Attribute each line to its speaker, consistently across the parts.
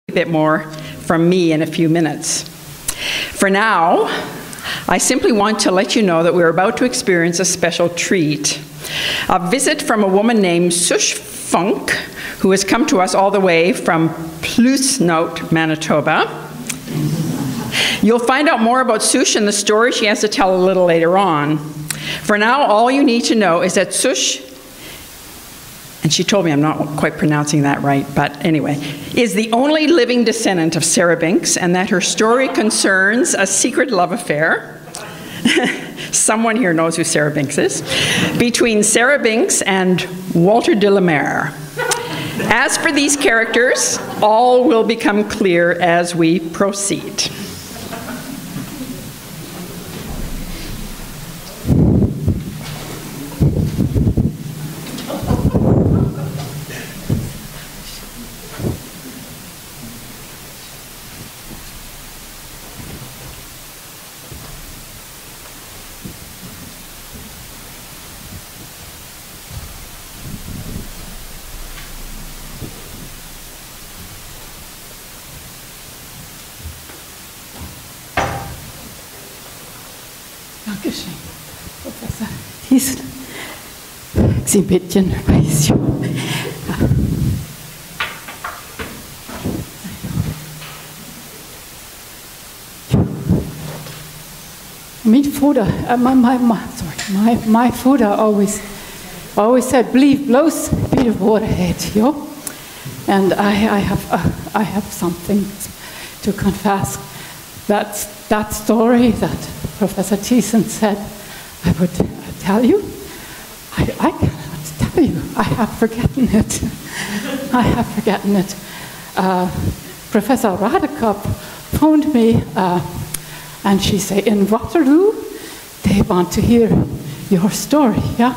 Speaker 1: A bit more from me in a few minutes. For now, I simply want to let you know that we're about to experience a special treat. A visit from a woman named Sush Funk, who has come to us all the way from Plusnout, Manitoba. You'll find out more about Sush and the story she has to tell a little later on. For now, all you need to know is that Sush, and she told me I'm not quite pronouncing that right, but anyway, is the only living descendant of Sarah Binks, and that her story concerns a secret love affair. Someone here knows who Sarah Binks is. Between Sarah Binks and Walter de la Mare. As for these characters, all will become clear as we proceed.
Speaker 2: Dankeschön, Professor Thiessen. Ik zie een beetje nerveus. My father always said, "Believe blows be the waterhead," yo. And I have something to confess. That story that Professor Thiessen said I would tell you, I cannot tell you. I have forgotten it. I have forgotten it. Professor Redekop phoned me and she said, in Waterloo, they want to hear your story, yeah?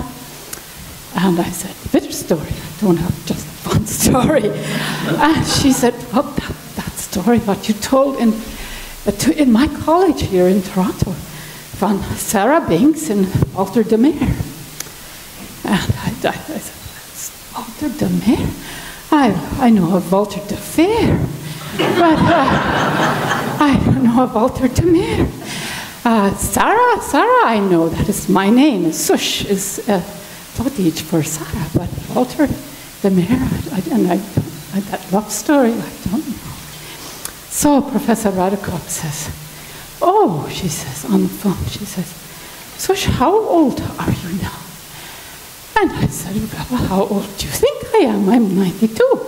Speaker 2: And I said, which story? I don't have just one story. And she said, well, that story, what you told in my college here in Toronto, from Sarah Binks and Walter de Mare. And I said, Walter de Mare? I know of Walter de Fair, but I don't know of Walter de Mare. Sarah, I know, that is my name. Sush is Flottage for Sarah, but Walter de Mare, that love story, I don't know. So Professor Redekop says, oh, she says on the phone, she says, Sush, how old are you now? And I said, well, how old do you think I am? I'm 92.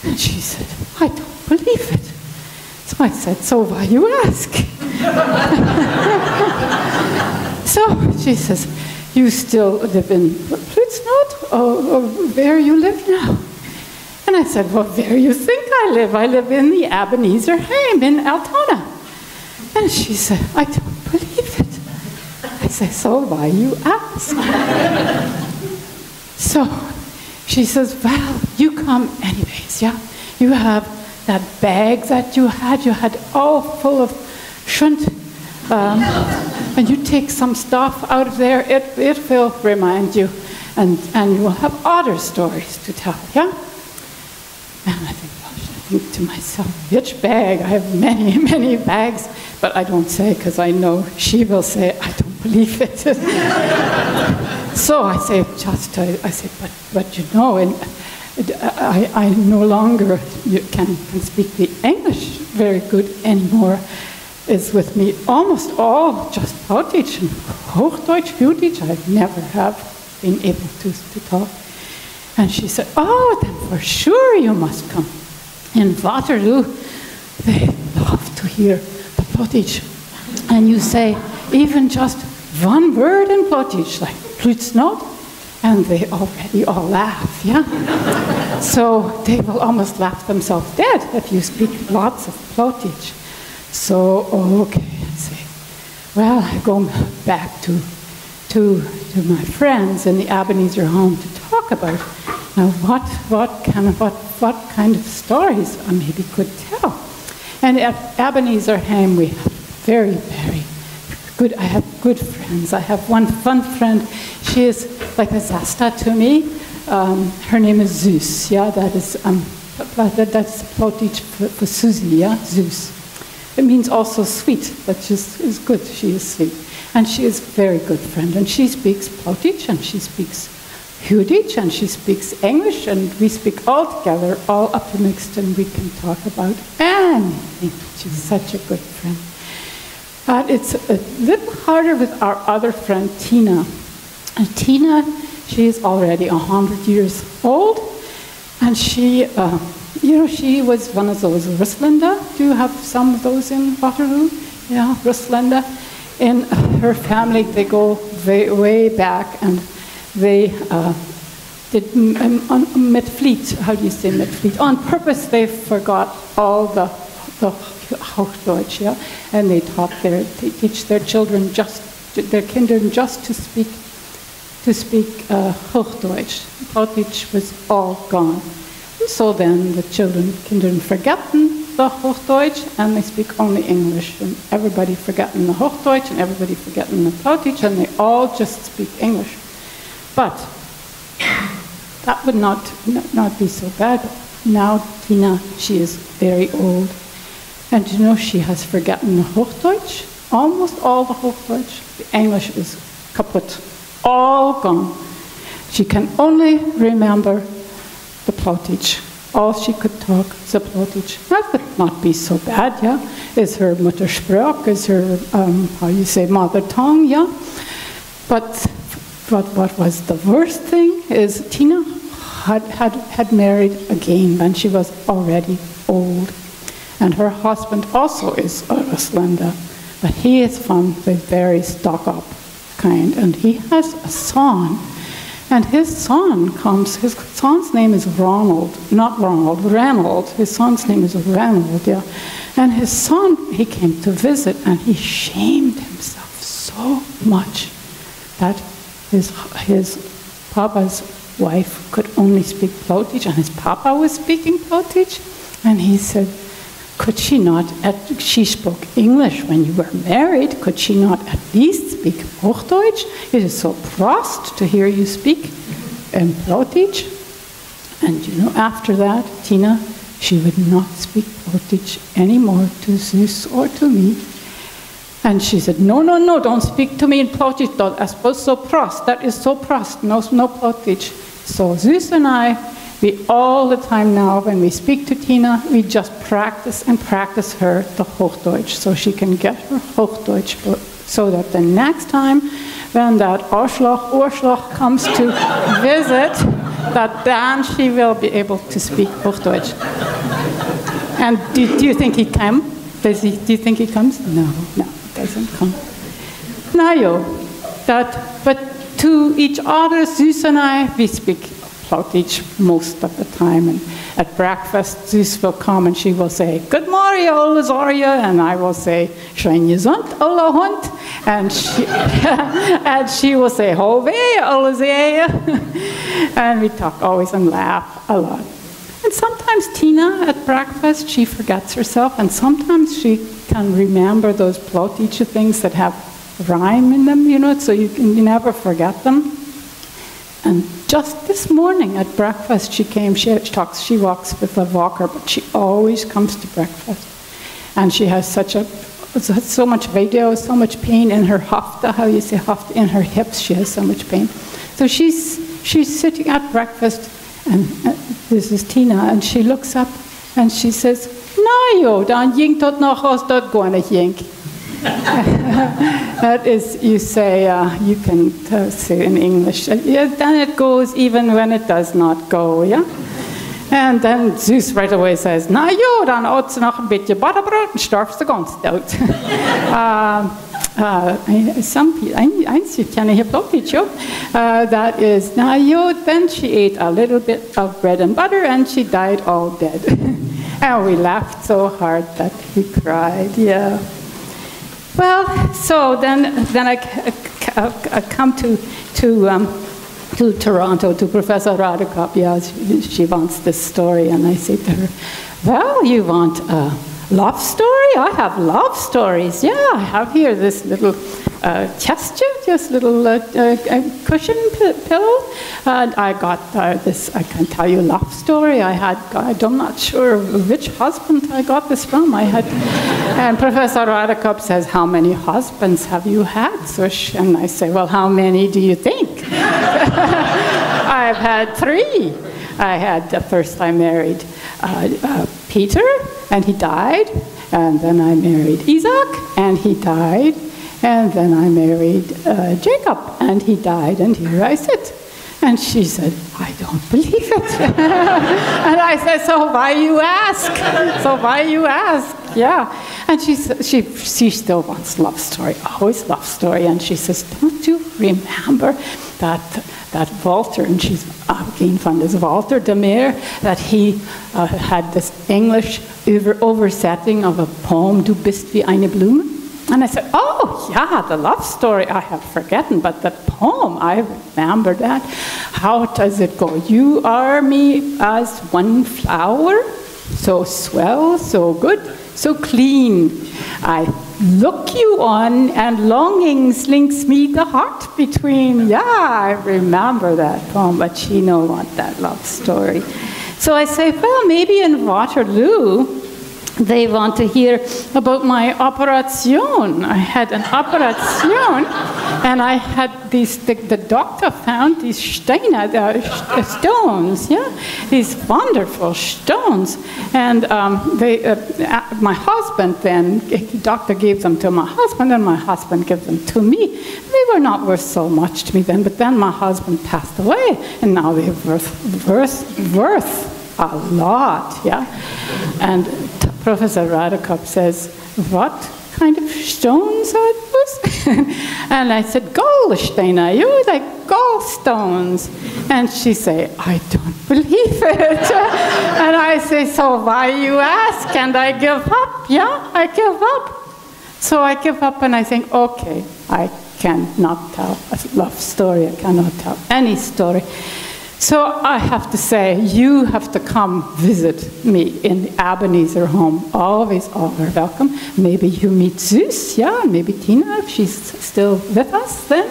Speaker 2: And she said, I don't believe it. So I said, so why you ask? So she says, you still live in Plusnout, or where you live now? And I said, well, where you think I live? I live in the Ebenezer Heim in Altona. And she said, I don't believe it. I said, so why you ask? So she says, well, you come anyways, yeah? You have that bag that you had all full of shunt. And you take some stuff out of there, it will remind you. And you will have other stories to tell, yeah? And I think to myself, which bag? I have many, many bags, but I don't say because I know she will say, I don't believe it. So I say, but you know, and I no longer can speak the English very good anymore. It's with me almost all just Flottage and Hochdeutsch, Juditsch. I never have been able to talk. And she said, oh, then for sure you must come. In Waterloo, they love to hear the Flottage. And you say even just one word in Flottage, like Plusnout, and they already all laugh, yeah? So they will almost laugh themselves dead if you speak lots of Flottage. So, okay, I say, well, I go back to my friends in the Ebenezer home to talk about now what kind of stories I maybe could tell. And at Ebenezer home we have very, very good, I have good friends. I have one fun friend, she is like a Zasta to me. Her name is Zeus, yeah, that is That's Plautitsch for Susie, yeah, Zeus. It means also sweet, which is good. She is sweet. And she is a very good friend. And she speaks Plautitsch, and she speaks Jüdisch, and she speaks English, and we speak all together, all up mixed, and we can talk about anything. She's such a good friend. But it's a little harder with our other friend, Tina. And Tina, she is already 100 years old, and she, she was one of those Rusländer. Do you have some of those in Waterloo? Yeah, Rusländer. In her family, they go way back, and they did met fleet. How do you say met fleet? On purpose, they forgot all the Hochdeutsch, yeah, and they teach their children their kindern just to speak Hochdeutsch. Plautitsch was all gone. So then the kindern forgotten the Hochdeutsch, and they speak only English, and everybody forgotten the Hochdeutsch, and everybody forgotten the Plautitsch, and they all just speak English. But that would not be so bad. Now Tina, she is very old, and she has forgotten the Hochdeutsch, almost all the Hochdeutsch. The English is kaputt, all gone. She can only remember the Plautitsch. All she could talk is the Plautitsch. That would not be so bad, yeah? Is her Muttersprach, is her, mother tongue, yeah? But what was the worst thing is Tina had married again when she was already old. And her husband also is a Rusländer, but he is from the very stuck-up kind, and he has a son. And his son's name is Ronald, not Ronald, Ranald. His son's name is Ranald, yeah. And his son, he came to visit, and he shamed himself so much that his papa's wife could only speak Plautitsch, and his papa was speaking Plautitsch. And he said, she spoke English when you were married, could she not at least speak Hochdeutsch? It is so prost to hear you speak in Plautitsch. And after that, Tina, she would not speak Plautitsch anymore to Zeus or to me. And she said, no, don't speak to me in Plautitsch, that's so prost, that is so prost, no Plautitsch. So Zeus and I, we all the time now, when we speak to Tina, we just practice her the Hochdeutsch, so she can get her Hochdeutsch, so that the next time when that Urschloch comes to visit, that then she will be able to speak Hochdeutsch. And do you think he comes? Do you think he comes? No, he doesn't come. But to each other, Zeus and I, we speak Plautitsch most of the time, and at breakfast Zeus will come and she will say, "Good morning, Ola Zorja," and I will say, "Schön gesund, Ola Hund," and she will say, "Hove, Ola Zeja," and we talk always and laugh a lot. And sometimes Tina at breakfast, she forgets herself, and sometimes she can remember those Plautitsch things that have rhyme in them, so you never forget them. And just this morning at breakfast, she came, she walks with a walker, but she always comes to breakfast. And she has so much video, so much pain in her hafta, how you say hafta, in her hips, she has so much pain. So she's sitting at breakfast, and this is Tina, and she looks up and she says, "Nou joh, dan jinkt dat nog als dat gewoon niet jinkt." That is, you say, you can say in English, then it goes even when it does not go, yeah? And then Zeus right away says, "Nou joh, dan oot ze nog een beetje butterbrood en starft ze gans dood." Some people, you can hear Plautitsch, that is, "Nou joh," then she ate a little bit of bread and butter and she died all dead. And we laughed so hard that we cried, yeah. Well, so then I come to Toronto, to Professor Redekop. Yeah, she wants this story, and I say to her, "Well, you want love story? I have love stories. Yeah, I have here this little chest, this little cushion pillow. And I got this, I can tell you, love story. I'm not sure which husband I got this from. And Professor Redekop says, how many husbands have you had, Sush? And I say, well, how many do you think? I've had 3. I had, first I married Peter, and he died. And then I married Isaac, and he died. And then I married Jacob, and he died, and here I sit. And she said, I don't believe it. And I said, so why you ask? So why you ask? Yeah. And she still wants love story, always love story. And she says, don't you remember that Walter, and she's again from this Walter de Meer, that he had this English oversetting of a poem, Du bist wie eine Blume? And I said, oh, yeah, the love story I have forgotten, but the poem, I remember that. How does it go? You are me as one flower, so swell, so good, so clean. I look you on, and longings links me the heart between. Yeah, I remember that poem, but she don't want that love story. So I say, well, maybe in Waterloo, they want to hear about my operation. I had an operation, and I had the doctor found these Steine, stones, yeah, these wonderful stones. And my husband then, the doctor gave them to my husband, and my husband gave them to me. They were not worth so much to me then, but then my husband passed away, and now they're worth a lot, yeah. And Professor Redekop says, what kind of stones are those? And I said, Goldsteine, you like gallstones. And she say, I don't believe it. And I say, so why you ask? And I give up, yeah, I give up. So I give up, and I think, okay, I cannot tell a love story, I cannot tell any story. So I have to say, you have to come visit me in the Ebenezer home. Always welcome. Maybe you meet Zeus, yeah, maybe Tina, if she's still with us then.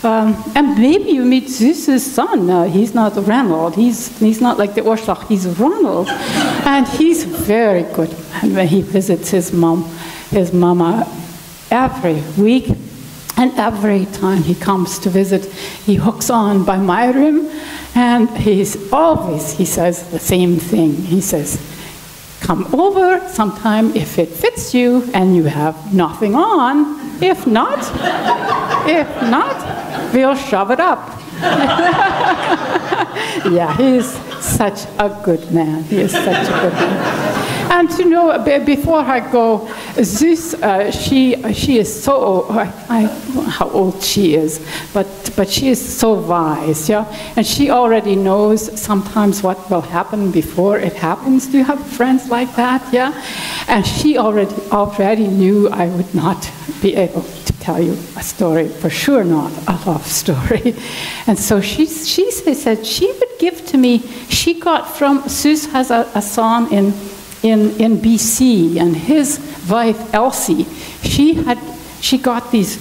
Speaker 2: And maybe you meet Zeus's son. He's not Ronald. He's not like the Orshach, he's Ronald. And he's very good. And when he visits his mama every week, and every time he comes to visit, he hooks on by my room, and he says the same thing. He says, come over sometime if it fits you and you have nothing on. If not, we'll shove it up. Yeah, he's such a good man. He is such a good man. And you know, before I go, Zeus, she is so, I don't know how old she is, but she is so wise, yeah? And she already knows sometimes what will happen before it happens. Do you have friends like that, yeah? And she already knew I would not be able to tell you a story, for sure not a love story. And so she said she would give to me, she got from, Zeus has a son in BC, and his wife Elsie, she got these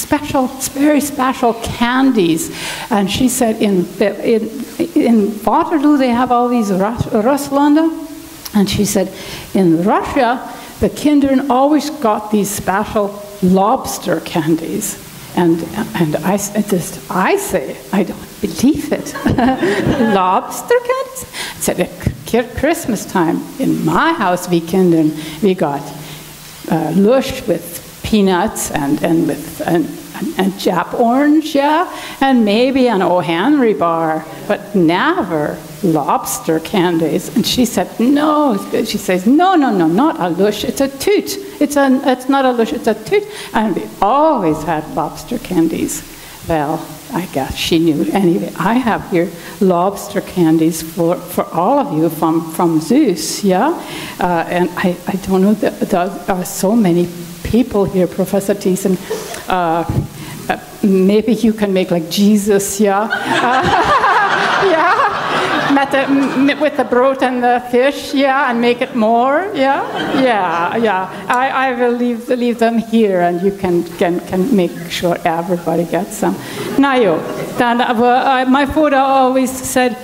Speaker 2: special, very special candies, and she said in Waterloo they have all these Russlande, and she said in Russia the Kindern always got these special lobster candies. And I say, I don't believe it. Lobster candies? I said, at Christmas time, in my house, we got lush with peanuts and Jap orange, yeah, and maybe an O. Henry bar, but never lobster candies. And she said, no. She says, no, not a lush. It's a toot. It's not a lush. It's a toot. And we always had lobster candies. Well, I guess she knew. Anyway, I have here lobster candies for all of you from Zeus, yeah? And I don't know, there are so many people here, Professor Thiessen. Maybe you can make like Jesus, yeah? Yeah? with the broth and the fish, yeah, and make it more, yeah. I will leave them here, and you can make sure everybody gets some. Now, my father always said,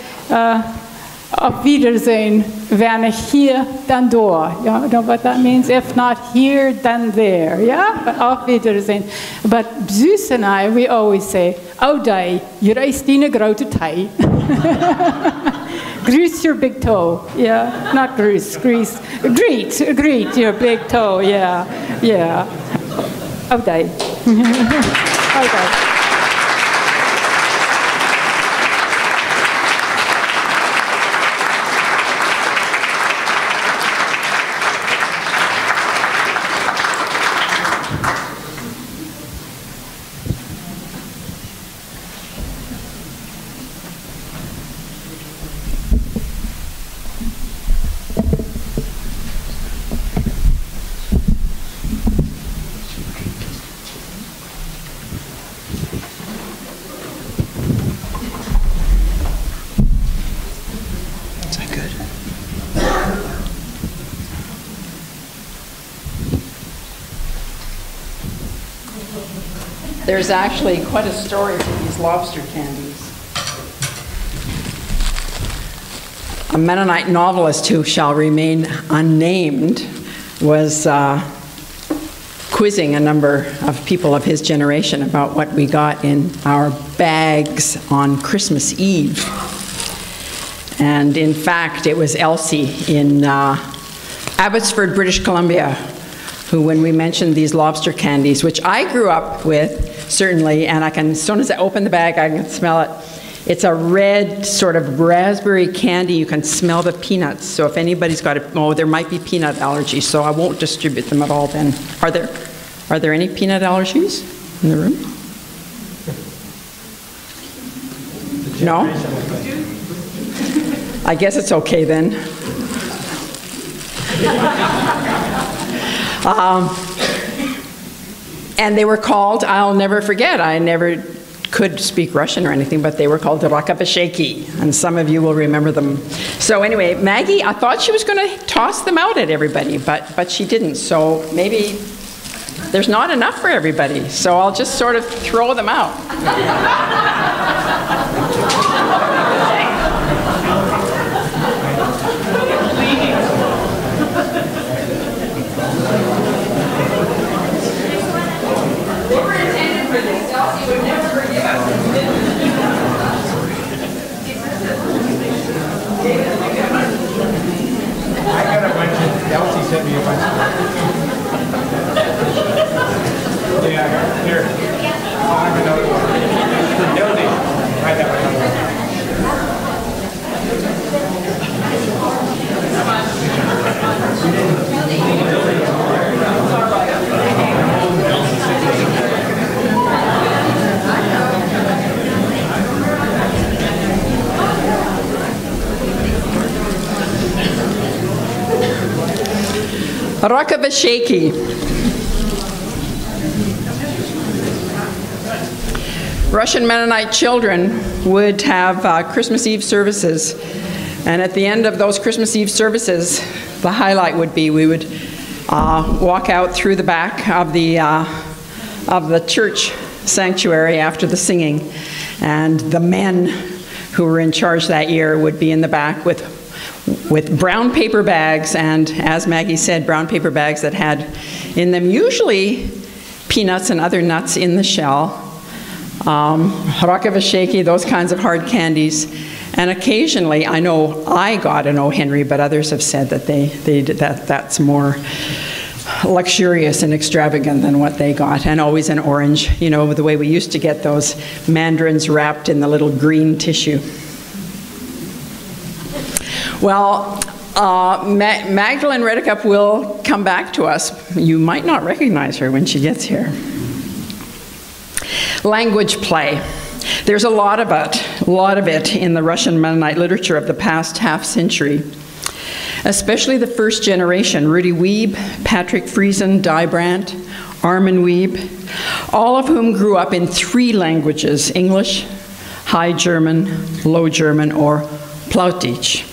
Speaker 2: auf Wiedersehen, wenn nicht hier, dann da. You know what that means? If not here, then there. Yeah? But auf Wiedersehen. But Zeus and I, we always say, Oudai, je reist in een grote tij. Grease your big toe. Yeah? Not grease. Greet your big toe. Yeah. Oudai. Oudai.
Speaker 1: There's actually quite a story to these lobster candies. A Mennonite novelist who shall remain unnamed was quizzing a number of people of his generation about what we got in our bags on Christmas Eve. And in fact, it was Elsie in Abbotsford, British Columbia, who, when we mentioned these lobster candies, which I grew up with, certainly, and as soon as I open the bag, I can smell it. It's a red sort of raspberry candy. You can smell the peanuts. So if anybody's got there might be peanut allergies, so I won't distribute them at all then. Are there any peanut allergies in the room? No? I guess it's okay then. And they were called, I'll never forget, I never could speak Russian or anything, but they were called rakavasheki, and some of you will remember them. So anyway, Maggie, I thought she was going to toss them out at everybody, but she didn't, so maybe there's not enough for everybody, so I'll just sort of throw them out.
Speaker 3: I got a bunch of, Elsie sent me a bunch of yeah, here. I'll have another one. For Dildy, I have another one.
Speaker 1: Rakavasheki. Russian Mennonite children would have Christmas Eve services, and at the end of those Christmas Eve services, the highlight would be we would walk out through the back of the church sanctuary after the singing, and the men who were in charge that year would be in the back with brown paper bags, and as Maggie said, brown paper bags that had in them usually peanuts and other nuts in the shell, rakavasheki, those kinds of hard candies, and occasionally, I know I got an O. Henry, but others have said that that's more luxurious and extravagant than what they got, and always an orange, you know, the way we used to get those mandarins wrapped in the little green tissue. Well, Magdalene Redekop will come back to us. You might not recognize her when she gets here. Language play. There's a lot of it in the Russian Mennonite literature of the past half-century, especially the first generation, Rudy Wiebe, Patrick Friesen, Die Brandt, Armin Wiebe, all of whom grew up in 3 languages, English, High German, Low German, or Plautich.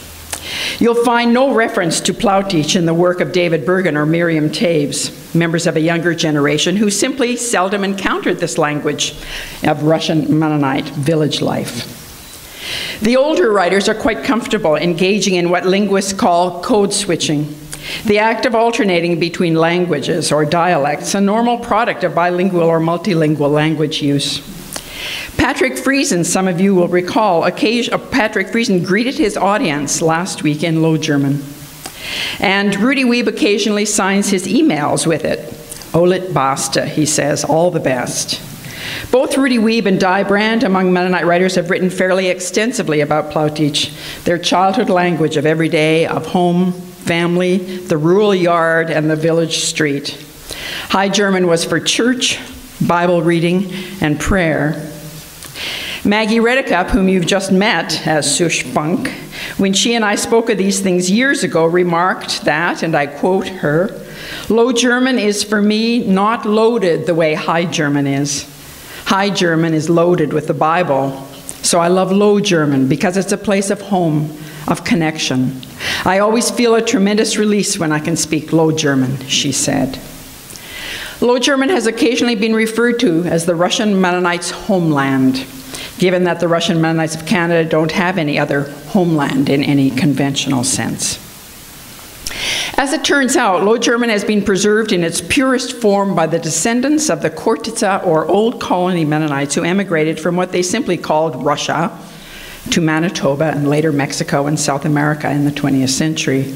Speaker 1: You'll find no reference to Plautich in the work of David Bergen or Miriam Taves, members of a younger generation who simply seldom encountered this language of Russian Mennonite village life. The older writers are quite comfortable engaging in what linguists call code switching, the act of alternating between languages or dialects, a normal product of bilingual or multilingual language use. Patrick Friesen, some of you will recall, Patrick Friesen greeted his audience last week in Low German. And Rudy Wiebe occasionally signs his emails with it. Olit basta, he says, all the best. Both Rudy Wiebe and Di Brand, among Mennonite writers, have written fairly extensively about Plautich, their childhood language of every day, of home, family, the rural yard, and the village street. High German was for church, Bible reading, and prayer. Maggie Redekop, whom you've just met as Sush Funk, when she and I spoke of these things years ago, remarked that, and I quote her, "Low German is for me not loaded the way High German is. High German is loaded with the Bible, so I love Low German because it's a place of home, of connection. I always feel a tremendous release when I can speak Low German," she said. Low German has occasionally been referred to as the Russian Mennonites' homeland, given that the Russian Mennonites of Canada don't have any other homeland in any conventional sense. As it turns out, Low German has been preserved in its purest form by the descendants of the Khortytsa or Old Colony Mennonites who emigrated from what they simply called Russia to Manitoba and later Mexico and South America in the 20th century.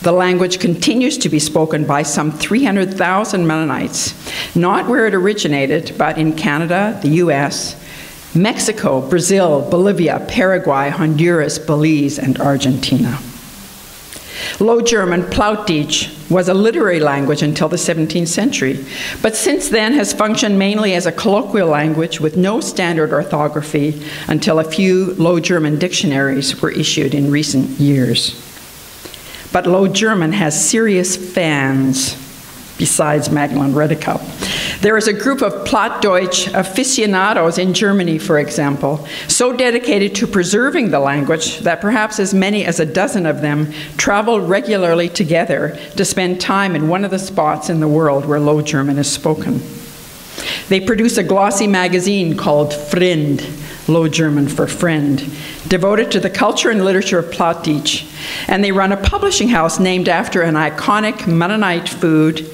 Speaker 1: The language continues to be spoken by some 300,000 Mennonites, not where it originated, but in Canada, the US, Mexico, Brazil, Bolivia, Paraguay, Honduras, Belize, and Argentina. Low German, Plautich, was a literary language until the 17th century, but since then has functioned mainly as a colloquial language with no standard orthography until a few Low German dictionaries were issued in recent years. But Low German has serious fans, besides Magdalene Redekop. There is a group of Plattdeutsch aficionados in Germany, for example, so dedicated to preserving the language that perhaps as many as a dozen of them travel regularly together to spend time in one of the spots in the world where Low German is spoken. They produce a glossy magazine called Friend, Low German for friend, devoted to the culture and literature of Plautich, and they run a publishing house named after an iconic Mennonite food,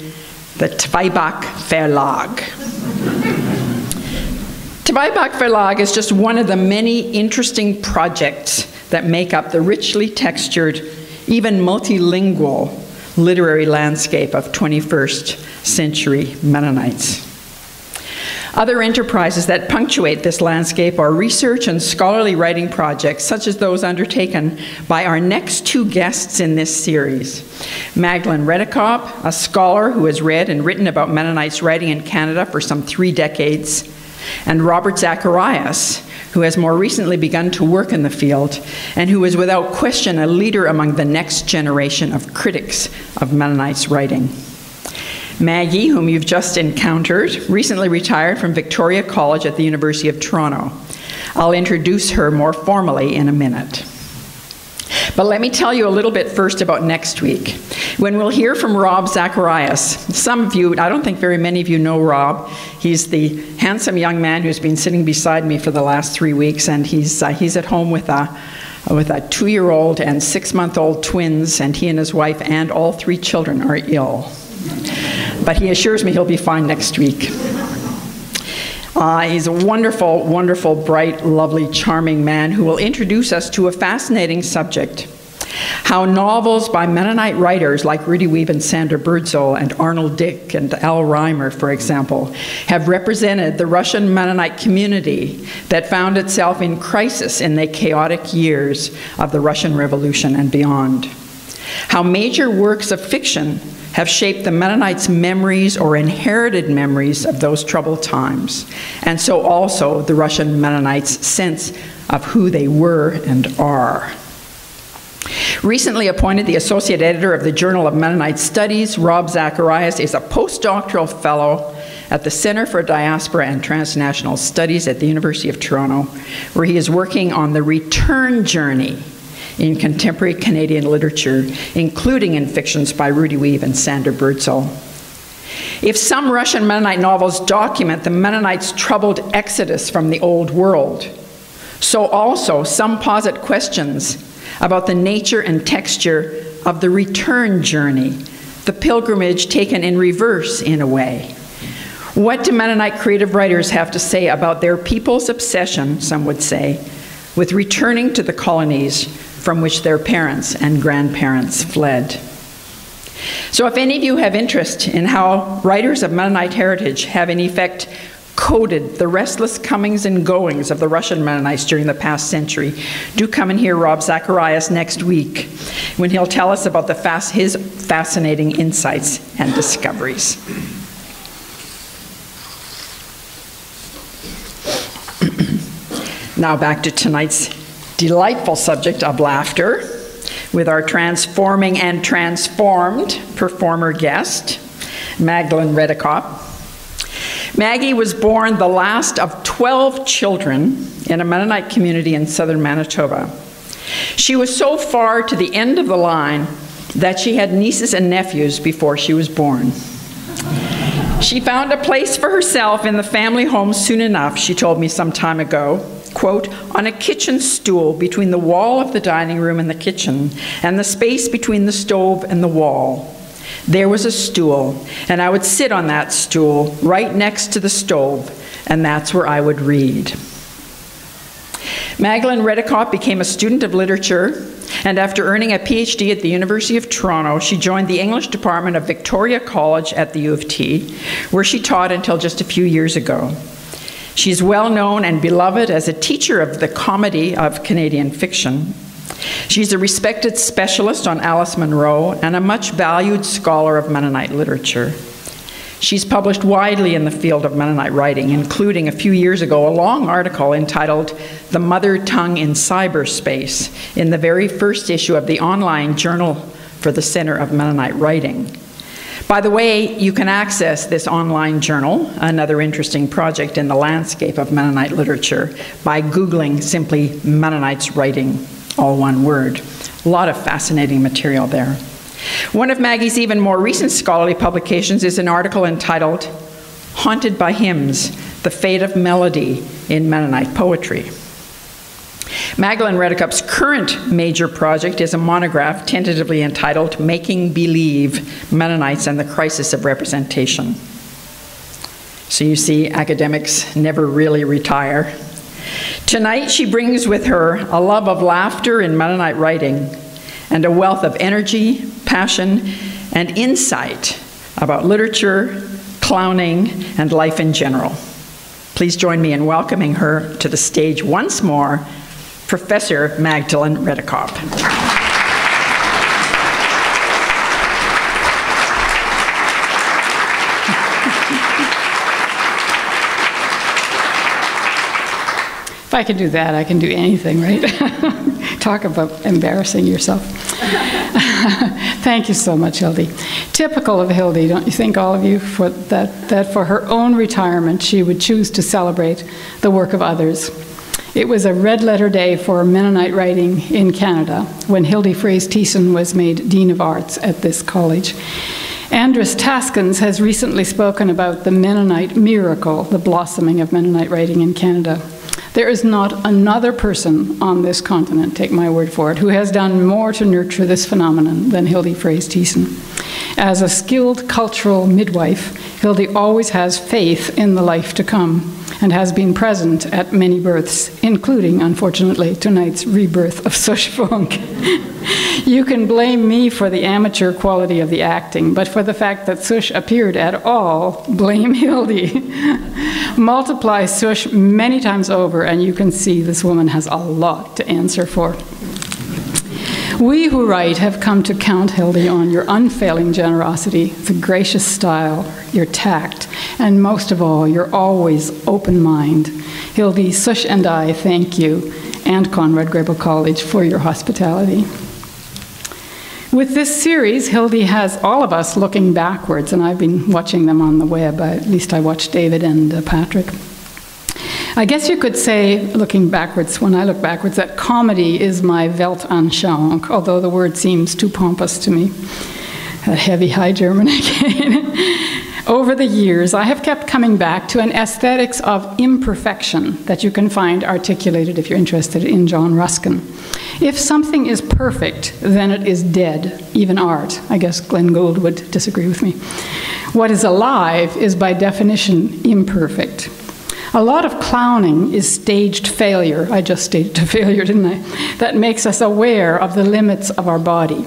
Speaker 1: the Zweibach Verlag. Zweibach Verlag is just one of the many interesting projects that make up the richly textured, even multilingual literary landscape of 21st century Mennonites. Other enterprises that punctuate this landscape are research and scholarly writing projects, such as those undertaken by our next two guests in this series. Magdalene Redekop, a scholar who has read and written about Mennonites writing in Canada for some 3 decades, and Robert Zacharias, who has more recently begun to work in the field, and who is without question a leader among the next generation of critics of Mennonites writing. Maggie, whom you've just encountered, recently retired from Victoria College at the University of Toronto. I'll introduce her more formally in a minute. But let me tell you a little bit first about next week, when we'll hear from Rob Zacharias. Some of you, I don't think very many of you know Rob. He's the handsome young man who's been sitting beside me for the last 3 weeks, and he's at home with a 2-year-old and 6-month-old twins, and he and his wife and all 3 children are ill. But he assures me he'll be fine next week. He's a wonderful, wonderful, bright, lovely, charming man who will introduce us to a fascinating subject: how novels by Mennonite writers like Rudy Wiebe and Sandra Birdsall and Arnold Dick and Al Reimer, for example, have represented the Russian Mennonite community that found itself in crisis in the chaotic years of the Russian Revolution and beyond. How major works of fiction have shaped the Mennonites' memories or inherited memories of those troubled times, and so also the Russian Mennonites' sense of who they were and are. Recently appointed the Associate Editor of the Journal of Mennonite Studies, Rob Zacharias is a postdoctoral fellow at the Center for Diaspora and Transnational Studies at the University of Toronto, where he is working on the return journey in contemporary Canadian literature, including in fictions by Rudy Weave and Sandra Birdsall. If some Russian Mennonite novels document the Mennonites' troubled exodus from the old world, so also some posit questions about the nature and texture of the return journey, the pilgrimage taken in reverse in a way. What do Mennonite creative writers have to say about their people's obsession, some would say, with returning to the colonies from which their parents and grandparents fled? So if any of you have interest in how writers of Mennonite heritage have in effect coded the restless comings and goings of the Russian Mennonites during the past century, do come and hear Rob Zacharias next week when he'll tell us about his fascinating insights and discoveries. Now back to tonight's delightful subject of laughter with our transforming and transformed performer guest, Magdalene Redekop. Maggie was born the last of 12 children in a Mennonite community in southern Manitoba. She was so far to the end of the line that she had nieces and nephews before she was born. She found a place for herself in the family home soon enough, she told me some time ago, quote, on a kitchen stool between the wall of the dining room and the kitchen and the space between the stove and the wall. There was a stool, and I would sit on that stool right next to the stove, and that's where I would read. Magdalene Redekop became a student of literature, and after earning a PhD at the University of Toronto, she joined the English department of Victoria College at the U of T, where she taught until just a few years ago. She's well known and beloved as a teacher of the comedy of Canadian fiction. She's a respected specialist on Alice Munro and a much valued scholar of Mennonite literature. She's published widely in the field of Mennonite writing, including a few years ago a long article entitled The Mother Tongue in Cyberspace in the very first issue of the online journal for the Center of Mennonite Writing. By the way, you can access this online journal, another interesting project in the landscape of Mennonite literature, by Googling simply Mennonites writing, all one word. A lot of fascinating material there. One of Maggie's even more recent scholarly publications is an article entitled Haunted by Hymns, The Fate of Melody in Mennonite Poetry. Magdalene Redekop's current major project is a monograph tentatively entitled Making Believe, Mennonites and the Crisis of Representation. So you see, academics never really retire. Tonight she brings with her a love of laughter in Mennonite writing and a wealth of energy, passion, and insight about literature, clowning, and life in general. Please join me in welcoming her to the stage once more, Professor Magdalene Redekop.
Speaker 2: If I can do that, I can do anything, right? Talk about embarrassing yourself. Thank you so much, Hildy. Typical of Hildy, don't you think, all of you, that for her own retirement, she would choose to celebrate the work of others. It was a red-letter day for Mennonite writing in Canada when Hildy Fraser-Thiessen was made Dean of Arts at this college. Andrus Taskins has recently spoken about the Mennonite miracle, the blossoming of Mennonite writing in Canada. There is not another person on this continent, take my word for it, who has done more to nurture this phenomenon than Hildy Fraser-Thiessen. As a skilled cultural midwife, Hildy always has faith in the life to come and has been present at many births, including, unfortunately, tonight's rebirth of Sush Funk. You can blame me for the amateur quality of the acting, but for the fact that Sush appeared at all, blame Hildy. Multiply Sush many times over, and you can see this woman has a lot to answer for. We who write have come to count, Hildy, on your unfailing generosity, the gracious style, your tact, and most of all, your always open mind. Hildy, Sush and I thank you, and Conrad Grebel College, for your hospitality. With this series, Hildy has all of us looking backwards, and I've been watching them on the web. At least I watched David and Patrick. I guess you could say, looking backwards, when I look backwards, that comedy is my Weltanschauung, although the word seems too pompous to me. A heavy High German again. Over the years, I have kept coming back to an aesthetics of imperfection that you can find articulated, if you're interested, in John Ruskin. If something is perfect, then it is dead, even art. I guess Glenn Gould would disagree with me. What is alive is by definition imperfect. A lot of clowning is staged failure. I just staged a failure, didn't I? That makes us aware of the limits of our body.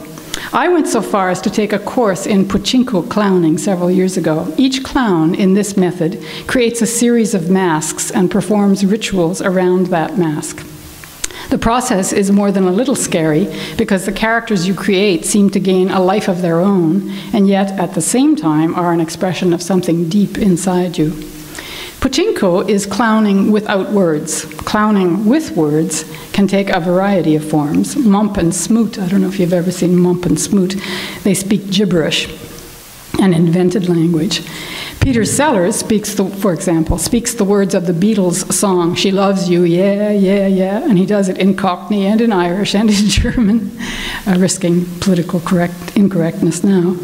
Speaker 2: I went so far as to take a course in pachinko clowning several years ago. Each clown in this method creates a series of masks and performs rituals around that mask. The process is more than a little scary because the characters you create seem to gain a life of their own, and yet at the same time are an expression of something deep inside you. Pachinko is clowning without words. Clowning with words can take a variety of forms. Mump and Smoot, I don't know if you've ever seen Mump and Smoot, they speak gibberish, an invented language. Peter Sellers for example, speaks the words of the Beatles song, "She Loves You, Yeah, Yeah, Yeah," and he does it in Cockney and in Irish and in German, risking political incorrectness now.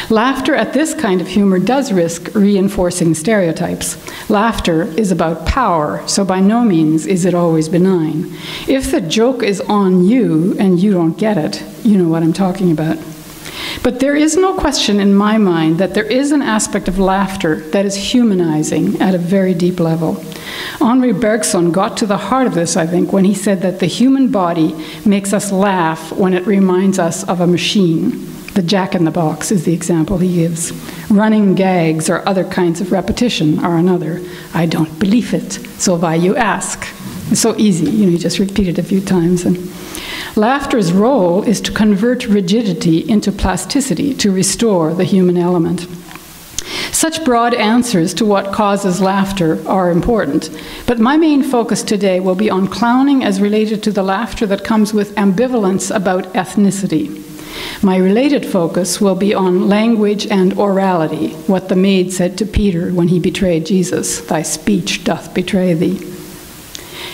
Speaker 2: Laughter at this kind of humor does risk reinforcing stereotypes. Laughter is about power, so by no means is it always benign. If the joke is on you and you don't get it, you know what I'm talking about. But there is no question in my mind that there is an aspect of laughter that is humanizing at a very deep level. Henri Bergson got to the heart of this, I think, when he said that the human body makes us laugh when it reminds us of a machine. The jack-in-the-box is the example he gives. Running gags or other kinds of repetition are another. I don't believe it, so why you ask? It's so easy, you just repeat it a few times. And laughter's role is to convert rigidity into plasticity, to restore the human element. Such broad answers to what causes laughter are important, but my main focus today will be on clowning as related to the laughter that comes with ambivalence about ethnicity. My related focus will be on language and orality, what the maid said to Peter when he betrayed Jesus, "Thy speech doth betray thee."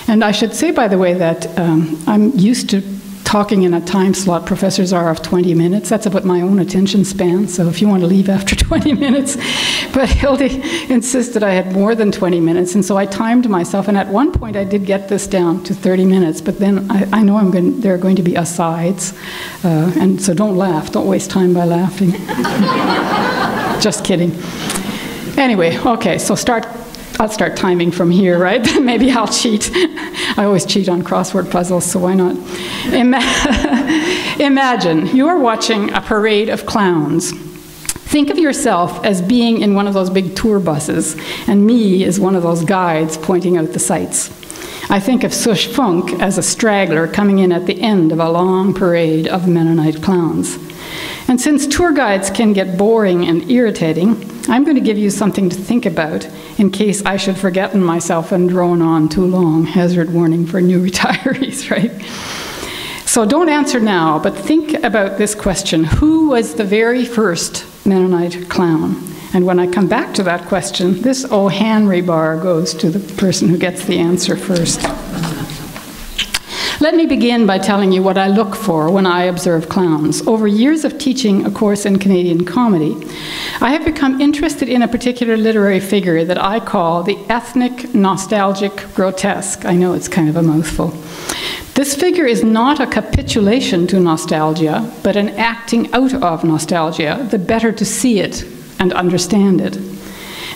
Speaker 2: And I should say, by the way, that I'm used to talking in a time slot professors are of 20 minutes. That's about my own attention span, so if you want to leave after 20 minutes. But Hildy insisted I had more than 20 minutes, and so I timed myself, and at one point I did get this down to 30 minutes, but then I know there are going to be asides, and so don't laugh. Don't waste time by laughing. Just kidding. Anyway, okay, so I'll start timing from here, right? Maybe I'll cheat. I always cheat on crossword puzzles, so why not? Imagine you are watching a parade of clowns. Think of yourself as being in one of those big tour buses, and me as one of those guides pointing out the sights. I think of Sush Funk as a straggler coming in at the end of a long parade of Mennonite clowns. And since tour guides can get boring and irritating, I'm going to give you something to think about in case I should forgotten myself and drone on too long. Hazard warning for new retirees, right? So don't answer now, but think about this question. Who was the very first Mennonite clown? And when I come back to that question, this O. Henry bar goes to the person who gets the answer first. Let me begin by telling you what I look for when I observe clowns. Over years of teaching a course in Canadian comedy, I have become interested in a particular literary figure that I call the ethnic, nostalgic, grotesque. I know it's kind of a mouthful. This figure is not a capitulation to nostalgia, but an acting out of nostalgia, the better to see it and understand it.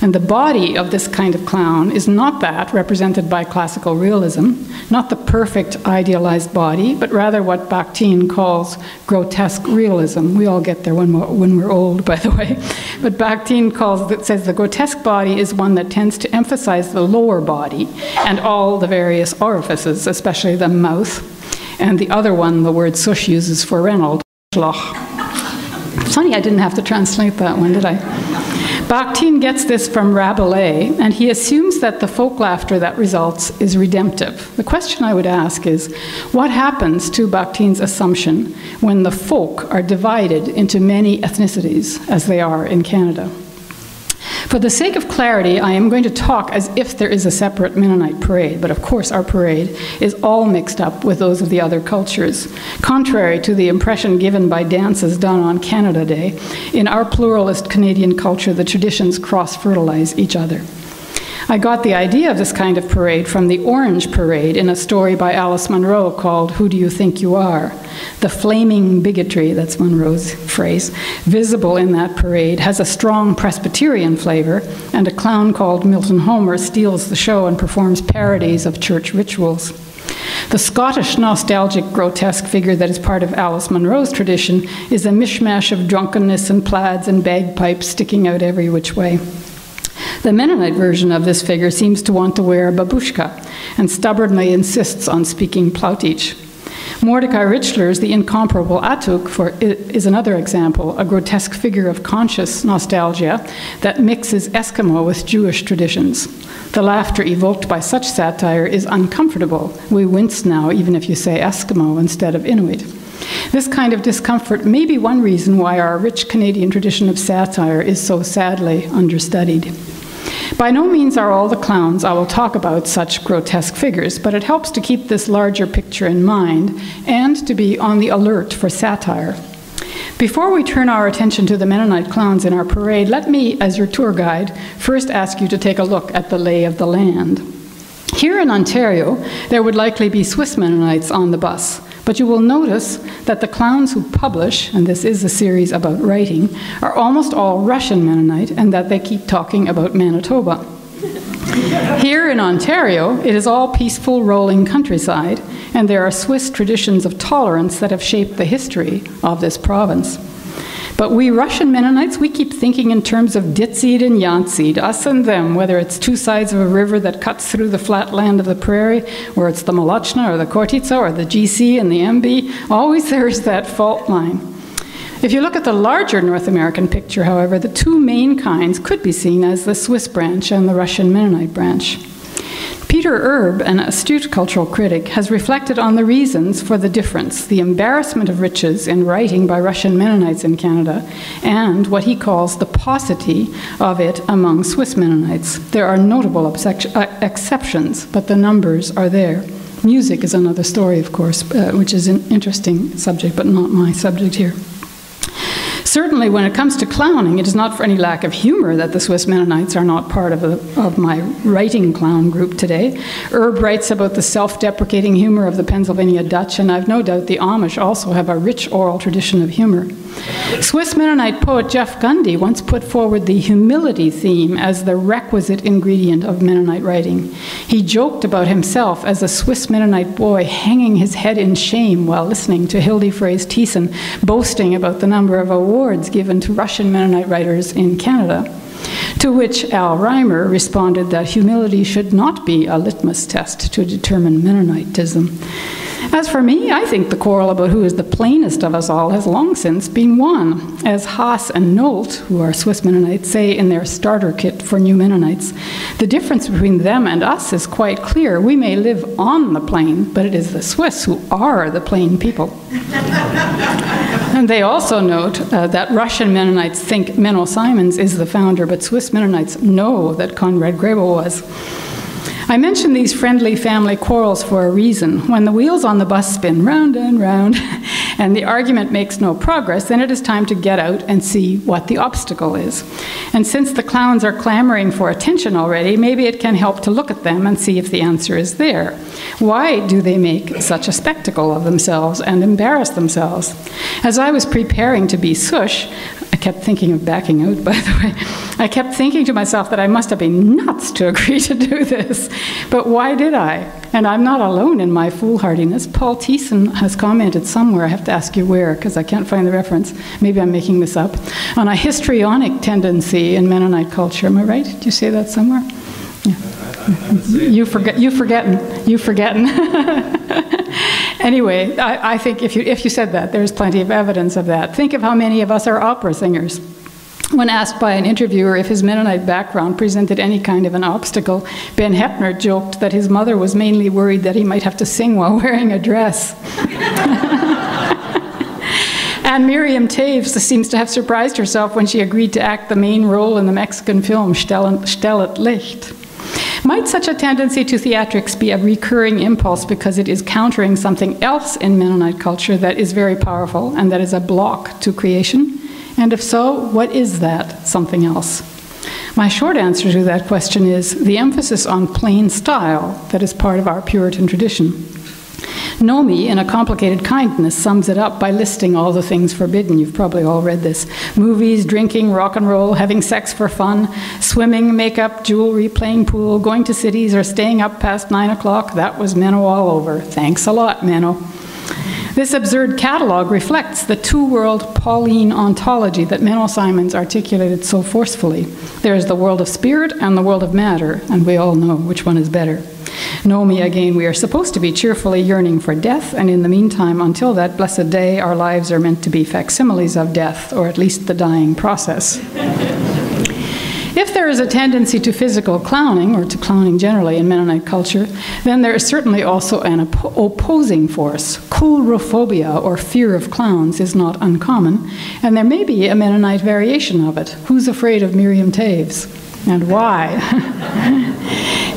Speaker 2: And the body of this kind of clown is not that represented by classical realism, not the perfect idealized body, but rather what Bakhtin calls grotesque realism. We all get there when we're old, by the way. But Bakhtin says the grotesque body is one that tends to emphasize the lower body and all the various orifices, especially the mouth. And the other one, the word Sush uses for Reynolds, It's funny I didn't have to translate that one, did I? Bakhtin gets this from Rabelais, and he assumes that the folk laughter that results is redemptive. The question I would ask is, what happens to Bakhtin's assumption when the folk are divided into many ethnicities, as they are in Canada? For the sake of clarity, I am going to talk as if there is a separate Mennonite parade, but of course our parade is all mixed up with those of the other cultures. Contrary to the impression given by dances done on Canada Day, in our pluralist Canadian culture, the traditions cross-fertilize each other. I got the idea of this kind of parade from the Orange Parade in a story by Alice Munro called Who Do You Think You Are? The flaming bigotry, that's Munro's phrase, visible in that parade has a strong Presbyterian flavor, and a clown called Milton Homer steals the show and performs parodies of church rituals. The Scottish nostalgic grotesque figure that is part of Alice Munro's tradition is a mishmash of drunkenness and plaids and bagpipes sticking out every which way. The Mennonite version of this figure seems to want to wear a babushka and stubbornly insists on speaking Plautich. Mordecai Richler's The Incomparable Atuk is another example, a grotesque figure of conscious nostalgia that mixes Eskimo with Jewish traditions. The laughter evoked by such satire is uncomfortable. We wince now, even if you say Eskimo instead of Inuit. This kind of discomfort may be one reason why our rich Canadian tradition of satire is so sadly understudied. By no means are all the clowns I will talk about such grotesque figures, but it helps to keep this larger picture in mind and to be on the alert for satire. Before we turn our attention to the Mennonite clowns in our parade, let me, as your tour guide, first ask you to take a look at the lay of the land. Here in Ontario, there would likely be Swiss Mennonites on the bus, but you will notice that the clowns who publish, and this is a series about writing, are almost all Russian Mennonite, and that they keep talking about Manitoba. Here in Ontario, it is all peaceful, rolling countryside, and there are Swiss traditions of tolerance that have shaped the history of this province. But we Russian Mennonites, we keep thinking in terms of Ditseed and Yantseed, us and them, whether it's two sides of a river that cuts through the flat land of the prairie, or it's the Molochna or the Kortitsa or the GC and the MB, always there is that fault line. If you look at the larger North American picture, however, the two main kinds could be seen as the Swiss branch and the Russian Mennonite branch. Peter Erb, an astute cultural critic, has reflected on the reasons for the difference, the embarrassment of riches in writing by Russian Mennonites in Canada, and what he calls the paucity of it among Swiss Mennonites. There are notable exceptions, but the numbers are there. Music is another story, of course, which is an interesting subject, but not my subject here. Certainly, when it comes to clowning, it is not for any lack of humor that the Swiss Mennonites are not part of my writing clown group today. Erb writes about the self-deprecating humor of the Pennsylvania Dutch, and I've no doubt the Amish also have a rich oral tradition of humor. Swiss Mennonite poet Jeff Gundy once put forward the humility theme as the requisite ingredient of Mennonite writing. He joked about himself as a Swiss Mennonite boy hanging his head in shame while listening to Hildy Fraser Thiessen boasting about the number of awards given to Russian Mennonite writers in Canada. To which Al Reimer responded that humility should not be a litmus test to determine Mennonitism. As for me, I think the quarrel about who is the plainest of us all has long since been won. As Haas and Nolt, who are Swiss Mennonites, say in their starter kit for new Mennonites, the difference between them and us is quite clear. We may live on the plain, but it is the Swiss who are the plain people. And they also note that Russian Mennonites think Menno Simons is the founder, but Swiss Mennonites know that Conrad Grebel was. I mention these friendly family quarrels for a reason. When the wheels on the bus spin round and round and the argument makes no progress, then it is time to get out and see what the obstacle is. And since the clowns are clamoring for attention already, maybe it can help to look at them and see if the answer is there. Why do they make such a spectacle of themselves and embarrass themselves? As I was preparing to be Sush, I kept thinking of backing out, by the way. I kept thinking to myself that I must have been nuts to agree to do this. But why did I? And I'm not alone in my foolhardiness. Paul Thiessen has commented somewhere, I have to ask you where, because I can't find the reference, maybe I'm making this up, on a histrionic tendency in Mennonite culture. Am I right? Did you say that somewhere? Yeah. You forgetting. Anyway, I think if you said that, there's plenty of evidence of that. Think of how many of us are opera singers. When asked by an interviewer if his Mennonite background presented any kind of an obstacle, Ben Heppner joked that his mother was mainly worried that he might have to sing while wearing a dress. And Miriam Toews seems to have surprised herself when she agreed to act the main role in the Mexican film Stellet Licht. Might such a tendency to theatrics be a recurring impulse because it is countering something else in Mennonite culture that is very powerful and that is a block to creation? And if so, what is that something else? My short answer to that question is the emphasis on plain style that is part of our Puritan tradition. Nomi, in A Complicated Kindness, sums it up by listing all the things forbidden. You've probably all read this. Movies, drinking, rock and roll, having sex for fun, swimming, makeup, jewelry, playing pool, going to cities, or staying up past 9 o'clock. That was Menno all over. Thanks a lot, Menno. This absurd catalog reflects the two-world Pauline ontology that Menno Simons articulated so forcefully. There is the world of spirit and the world of matter, and we all know which one is better. Nomi, again, we are supposed to be cheerfully yearning for death, and in the meantime, until that blessed day, our lives are meant to be facsimiles of death, or at least the dying process. If there is a tendency to physical clowning, or to clowning generally in Mennonite culture, then there is certainly also an opposing force. Coulrophobia, or fear of clowns, is not uncommon, and there may be a Mennonite variation of it. Who's afraid of Miriam Toews? And why?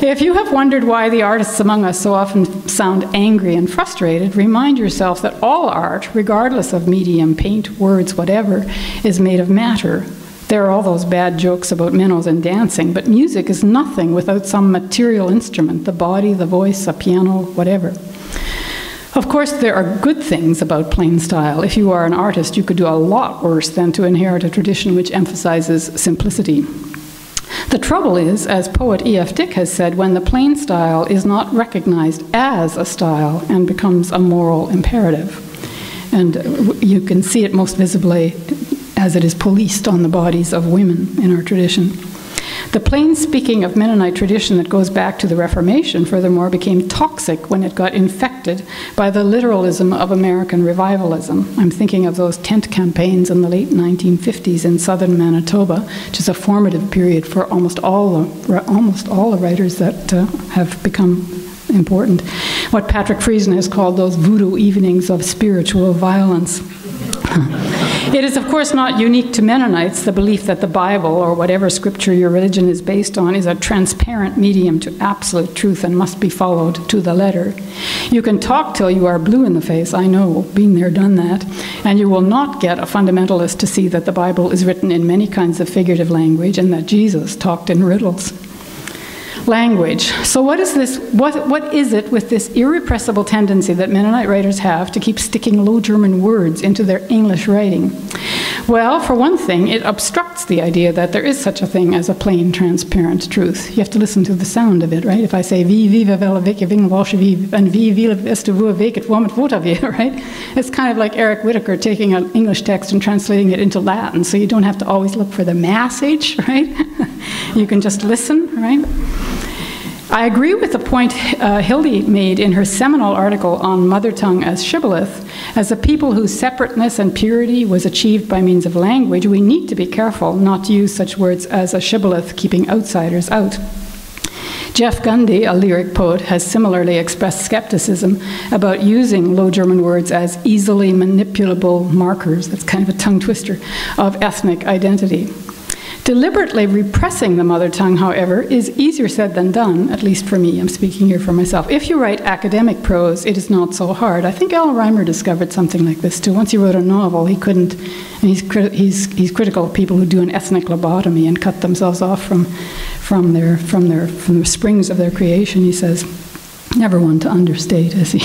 Speaker 2: If you have wondered why the artists among us so often sound angry and frustrated, remind yourself that all art, regardless of medium, paint, words, whatever, is made of matter. There are all those bad jokes about minnows and dancing, but music is nothing without some material instrument, the body, the voice, a piano, whatever. Of course, there are good things about plain style. If you are an artist, you could do a lot worse than to inherit a tradition which emphasizes simplicity. The trouble is, as poet E.F. Dick has said, when the plain style is not recognized as a style and becomes a moral imperative. And you can see it most visibly as it is policed on the bodies of women in our tradition. The plain speaking of Mennonite tradition that goes back to the Reformation, furthermore, became toxic when it got infected by the literalism of American revivalism. I'm thinking of those tent campaigns in the late 1950s in southern Manitoba, which is a formative period for almost all the writers that have become important. What Patrick Friesen has called those voodoo evenings of spiritual violence. It is, of course, not unique to Mennonites, the belief that the Bible, or whatever scripture your religion is based on, is a transparent medium to absolute truth and must be followed to the letter. You can talk till you are blue in the face, I know, been there, done that, and you will not get a fundamentalist to see that the Bible is written in many kinds of figurative language and that Jesus talked in riddles. Language. So what is this? What is it with this irrepressible tendency that Mennonite writers have to keep sticking Low German words into their English writing? Well, for one thing, it obstructs the idea that there is such a thing as a plain, transparent truth. You have to listen to the sound of it, right? If I say vi viva vela veke ving walshe and vi vila vesta vua veket vomet votavia, right? It's kind of like Eric Whittaker taking an English text and translating it into Latin, so you don't have to always look for the message, right? You can just listen, right? I agree with the point Hildy made in her seminal article on mother tongue as shibboleth. As a people whose separateness and purity was achieved by means of language, we need to be careful not to use such words as a shibboleth, keeping outsiders out. Jeff Gundy, a lyric poet, has similarly expressed skepticism about using Low German words as easily manipulable markers, that's kind of a tongue twister, of ethnic identity. Deliberately repressing the mother tongue, however, is easier said than done, at least for me. I'm speaking here for myself. If you write academic prose, it is not so hard. I think Al Reimer discovered something like this too. Once he wrote a novel, he couldn't, and he's critical of people who do an ethnic lobotomy and cut themselves off from the springs of their creation. He says, never one to understate, is he?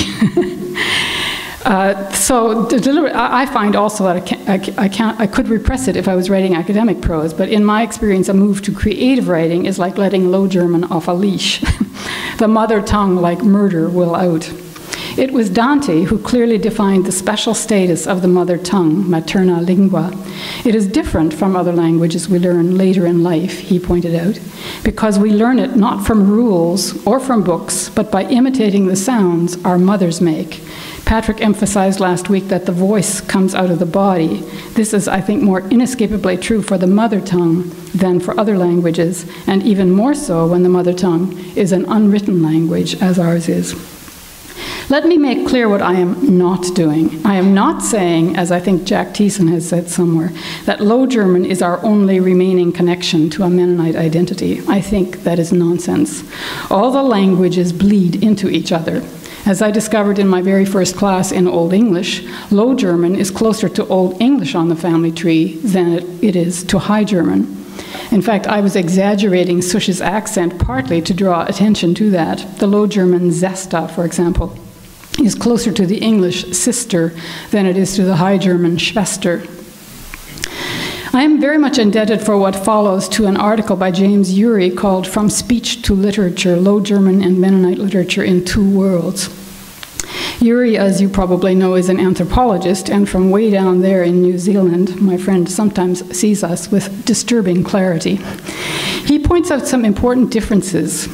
Speaker 2: I find also that I could repress it if I was writing academic prose, but in my experience, a move to creative writing is like letting Low German off a leash. The mother tongue, like murder, will out. It was Dante who clearly defined the special status of the mother tongue, materna lingua. It is different from other languages we learn later in life, he pointed out, because we learn it not from rules or from books, but by imitating the sounds our mothers make. Patrick emphasized last week that the voice comes out of the body. This is, I think, more inescapably true for the mother tongue than for other languages, and even more so when the mother tongue is an unwritten language, as ours is. Let me make clear what I am not doing. I am not saying, as I think Jack Thiessen has said somewhere, that Low German is our only remaining connection to a Mennonite identity. I think that is nonsense. All the languages bleed into each other. As I discovered in my very first class in Old English, Low German is closer to Old English on the family tree than it is to High German. In fact, I was exaggerating Sush's accent partly to draw attention to that. The Low German zesta, for example, is closer to the English sister than it is to the High German Schwester. I am very much indebted for what follows to an article by James Urey called From Speech to Literature, Low German and Mennonite Literature in Two Worlds. Urey, as you probably know, is an anthropologist, and from way down there in New Zealand, my friend sometimes sees us with disturbing clarity. He points out some important differences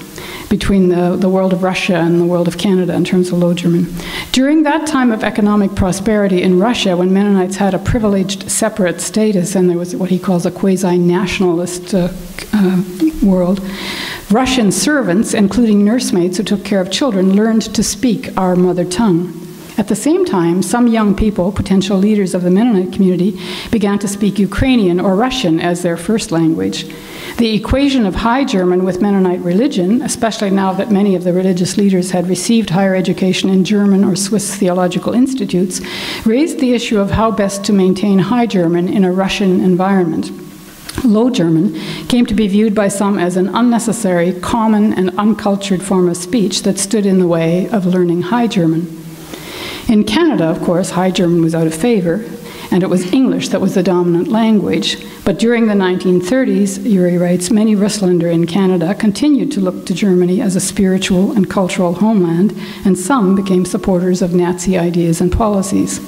Speaker 2: between the world of Russia and the world of Canada in terms of Low German. During that time of economic prosperity in Russia, when Mennonites had a privileged separate status and there was what he calls a quasi-nationalist world, Russian servants, including nursemaids who took care of children, learned to speak our mother tongue. At the same time, some young people, potential leaders of the Mennonite community, began to speak Ukrainian or Russian as their first language. The equation of High German with Mennonite religion, especially now that many of the religious leaders had received higher education in German or Swiss theological institutes, raised the issue of how best to maintain High German in a Russian environment. Low German came to be viewed by some as an unnecessary, common, and uncultured form of speech that stood in the way of learning High German. In Canada, of course, High German was out of favor, and it was English that was the dominant language. But during the 1930s, Urey writes, many Russlander in Canada continued to look to Germany as a spiritual and cultural homeland, and some became supporters of Nazi ideas and policies.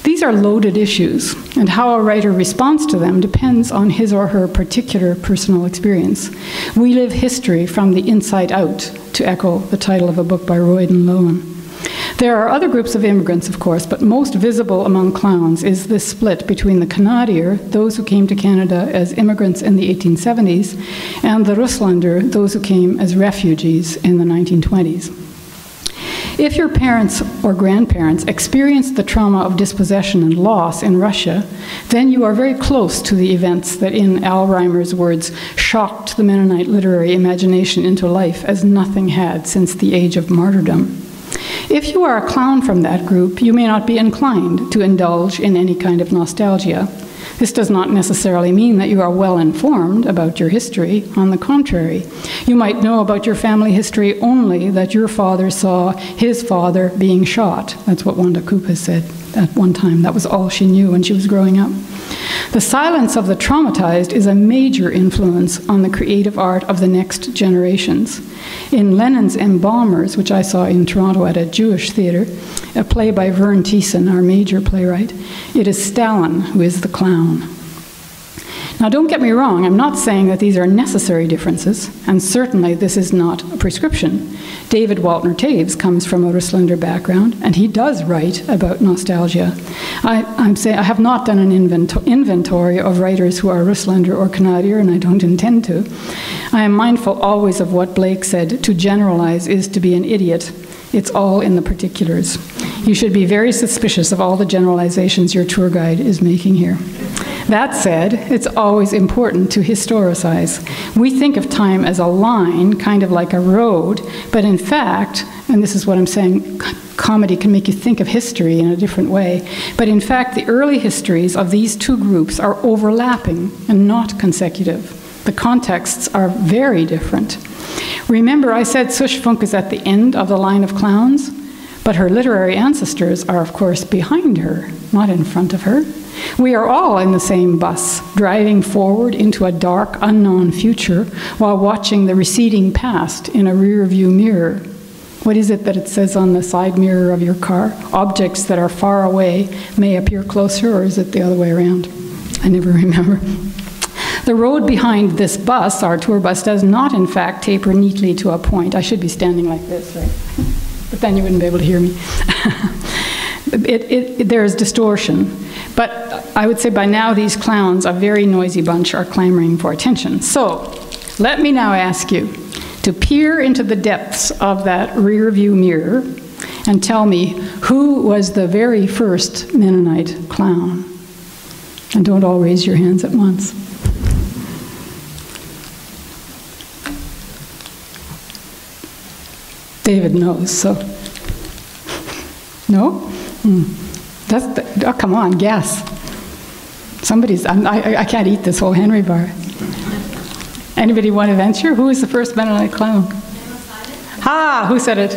Speaker 2: These are loaded issues, and how a writer responds to them depends on his or her particular personal experience. We live history from the inside out, to echo the title of a book by Royden Lowen. There are other groups of immigrants, of course, but most visible among clowns is this split between the Canadier, those who came to Canada as immigrants in the 1870s, and the Russlander, those who came as refugees in the 1920s. If your parents or grandparents experienced the trauma of dispossession and loss in Russia, then you are very close to the events that, in Al Reimer's words, shocked the Mennonite literary imagination into life as nothing had since the age of martyrdom. If you are a clown from that group, you may not be inclined to indulge in any kind of nostalgia. This does not necessarily mean that you are well informed about your history. On the contrary, you might know about your family history only that your father saw his father being shot. That's what Wanda Koop has said at one time. That was all she knew when she was growing up. The silence of the traumatized is a major influence on the creative art of the next generations. In Lenin's Embalmers, which I saw in Toronto at a Jewish theater, a play by Vern Thiessen, our major playwright, it is Stalin who is the clown. Now, don't get me wrong, I'm not saying that these are necessary differences, and certainly this is not a prescription. David Waltner Taves comes from a Russlander background, and he does write about nostalgia. I'm saying I have not done an inventory of writers who are Russlander or Canadier, and I don't intend to. I am mindful always of what Blake said, to generalize is to be an idiot. It's all in the particulars. You should be very suspicious of all the generalizations your tour guide is making here. That said, it's always important to historicize. We think of time as a line, kind of like a road, but in fact, and this is what I'm saying, comedy can make you think of history in a different way, but in fact, the early histories of these two groups are overlapping and not consecutive. The contexts are very different. Remember, I said Sush Funk is at the end of the line of clowns, but her literary ancestors are, of course, behind her, not in front of her. We are all in the same bus, driving forward into a dark, unknown future while watching the receding past in a rear-view mirror. What is it that it says on the side mirror of your car? Objects that are far away may appear closer, or is it the other way around? I never remember. The road behind this bus, our tour bus, does not, in fact, taper neatly to a point. I should be standing like this, right? But then you wouldn't be able to hear me. There is distortion. But I would say by now these clowns, a very noisy bunch, are clamoring for attention. So let me now ask you to peer into the depths of that rear view mirror and tell me who was the very first Mennonite clown. And don't all raise your hands at once. David knows, so. No? Oh, come on, guess. Somebody's, I can't eat this whole Henry bar. Anybody want to venture? Who was the first Mennonite clown? Ha! Who said it?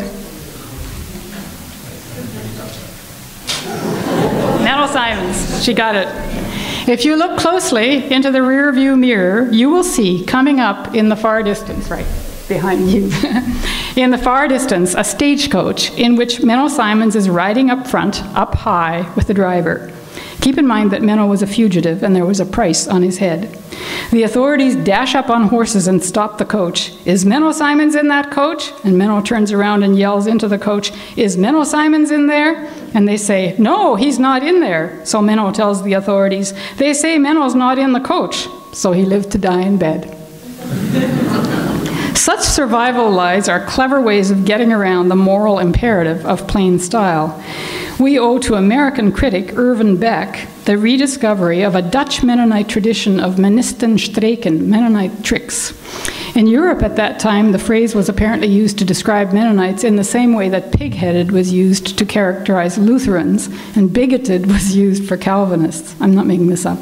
Speaker 2: Mennel Simons. She got it. If you look closely into the rear view mirror, you will see coming up in the far distance, right behind you, in the far distance, a stagecoach in which Mennel Simons is riding up front, up high, with the driver. Keep in mind that Mennel was a fugitive and there was a price on his head. The authorities dash up on horses and stop the coach. Is Mennel Simons in that coach? And Mennel turns around and yells into the coach, is Mennel Simons in there? And they say, no, he's not in there. So Mennel tells the authorities, they say Mennel's not in the coach. So he lived to die in bed. Such survival lies are clever ways of getting around the moral imperative of plain style. We owe to American critic Irvin Beck the rediscovery of a Dutch Mennonite tradition of Mennonistenstreken, Mennonite tricks. In Europe at that time, the phrase was apparently used to describe Mennonites in the same way that pig-headed was used to characterize Lutherans, and bigoted was used for Calvinists. I'm not making this up.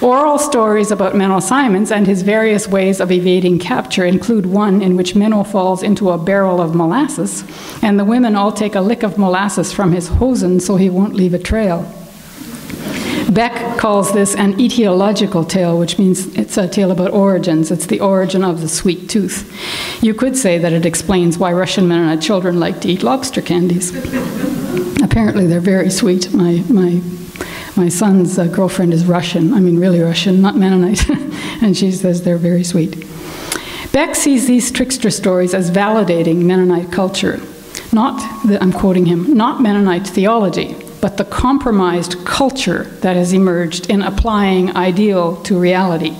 Speaker 2: Oral stories about Mennel Simons and his various ways of evading capture include one in which Mennel falls into a barrel of molasses, and the women all take a lick of molasses from his hosen so he won't leave a trail. Beck calls this an etiological tale, which means it's a tale about origins. It's the origin of the sweet tooth. You could say that it explains why Russian Mennonite children like to eat lobster candies. Apparently they're very sweet. My son's girlfriend is Russian, I mean really Russian, not Mennonite, and she says they're very sweet. Beck sees these trickster stories as validating Mennonite culture. I'm quoting him, not Mennonite theology, but the compromised culture that has emerged in applying ideal to reality.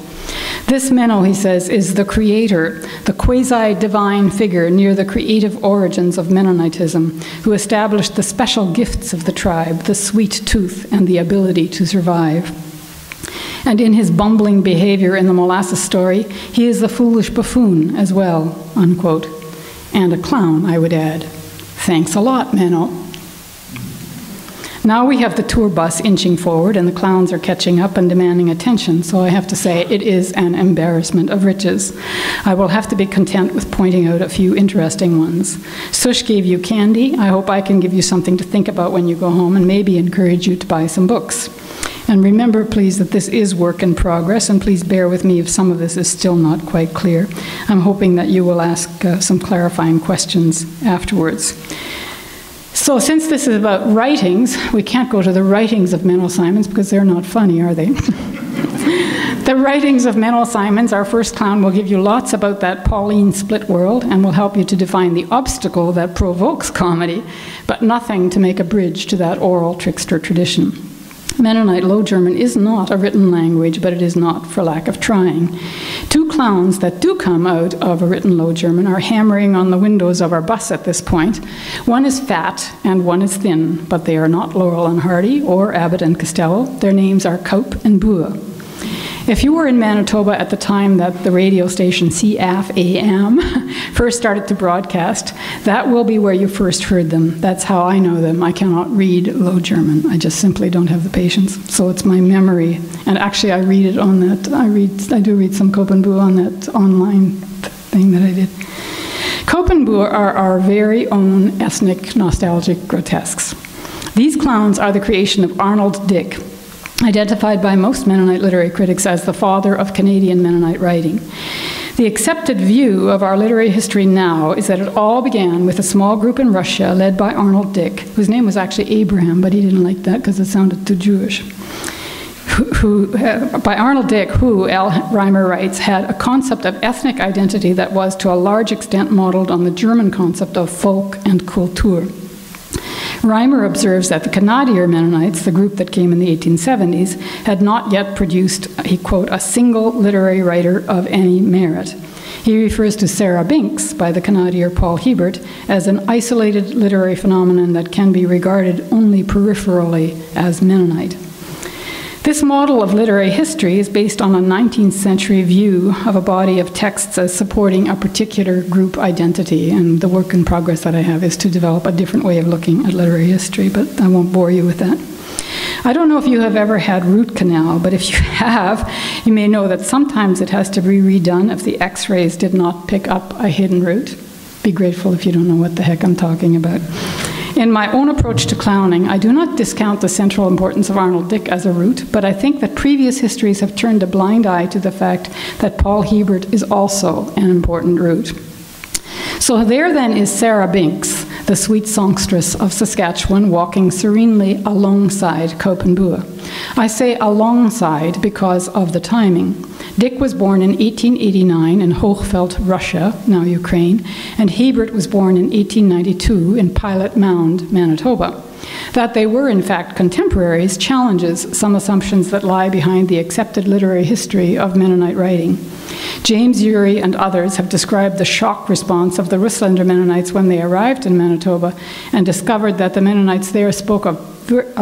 Speaker 2: This Mennel, he says, is the creator, the quasi-divine figure near the creative origins of Mennonitism, who established the special gifts of the tribe, the sweet tooth and the ability to survive. And in his bumbling behavior in the molasses story, he is the foolish buffoon as well, unquote. And a clown, I would add. Thanks a lot, Mennel. Now we have the tour bus inching forward and the clowns are catching up and demanding attention, so I have to say it is an embarrassment of riches. I will have to be content with pointing out a few interesting ones. Sush gave you candy. I hope I can give you something to think about when you go home and maybe encourage you to buy some books. And remember, please, that this is work in progress, and please bear with me if some of this is still not quite clear. I'm hoping that you will ask some clarifying questions afterwards. So since this is about writings, we can't go to the writings of Mennel Simons because they're not funny, are they? The writings of Mennel Simons, our first clown, will give you lots about that Pauline split world and will help you to define the obstacle that provokes comedy, but nothing to make a bridge to that oral trickster tradition. Mennonite Low German is not a written language, but it is not for lack of trying. Two clowns that do come out of a written Low German are hammering on the windows of our bus at this point. One is fat and one is thin, but they are not Laurel and Hardy or Abbott and Costello. Their names are Kaup and Boer. If you were in Manitoba at the time that the radio station CFAM first started to broadcast, that will be where you first heard them. That's how I know them. I cannot read Low German. I just simply don't have the patience. So it's my memory. And actually I read it on that, I do read some Kaup and Boer on that online thing that I did. Kaup and Boer are our very own ethnic nostalgic grotesques. These clowns are the creation of Arnold Dick, identified by most Mennonite literary critics as the father of Canadian Mennonite writing. The accepted view of our literary history now is that it all began with a small group in Russia led by Arnold Dick, whose name was actually Abraham, but he didn't like that because it sounded too Jewish. By Arnold Dick, who, L. Reimer writes, had a concept of ethnic identity that was to a large extent modeled on the German concept of Volk and Kultur. Reimer observes that the Canadier Mennonites, the group that came in the 1870s, had not yet produced, he quote, a single literary writer of any merit. He refers to Sarah Binks by the Canadier Paul Hebert as an isolated literary phenomenon that can be regarded only peripherally as Mennonite. This model of literary history is based on a 19th century view of a body of texts as supporting a particular group identity, and the work in progress that I have is to develop a different way of looking at literary history, but I won't bore you with that. I don't know if you have ever had root canal, but if you have, you may know that sometimes it has to be redone if the x-rays did not pick up a hidden root. Be grateful if you don't know what the heck I'm talking about. In my own approach to clowning, I do not discount the central importance of Arnold Dick as a root, but I think that previous histories have turned a blind eye to the fact that Paul Hebert is also an important root. So there then is Sarah Binks, the sweet songstress of Saskatchewan, walking serenely alongside Kopenbua. I say alongside because of the timing. Dick was born in 1889 in Hochfeld, Russia, now Ukraine, and Hebert was born in 1892 in Pilot Mound, Manitoba. That they were, in fact, contemporaries challenges some assumptions that lie behind the accepted literary history of Mennonite writing. James Urey and others have described the shock response of the Russlander Mennonites when they arrived in Manitoba and discovered that the Mennonites there spoke a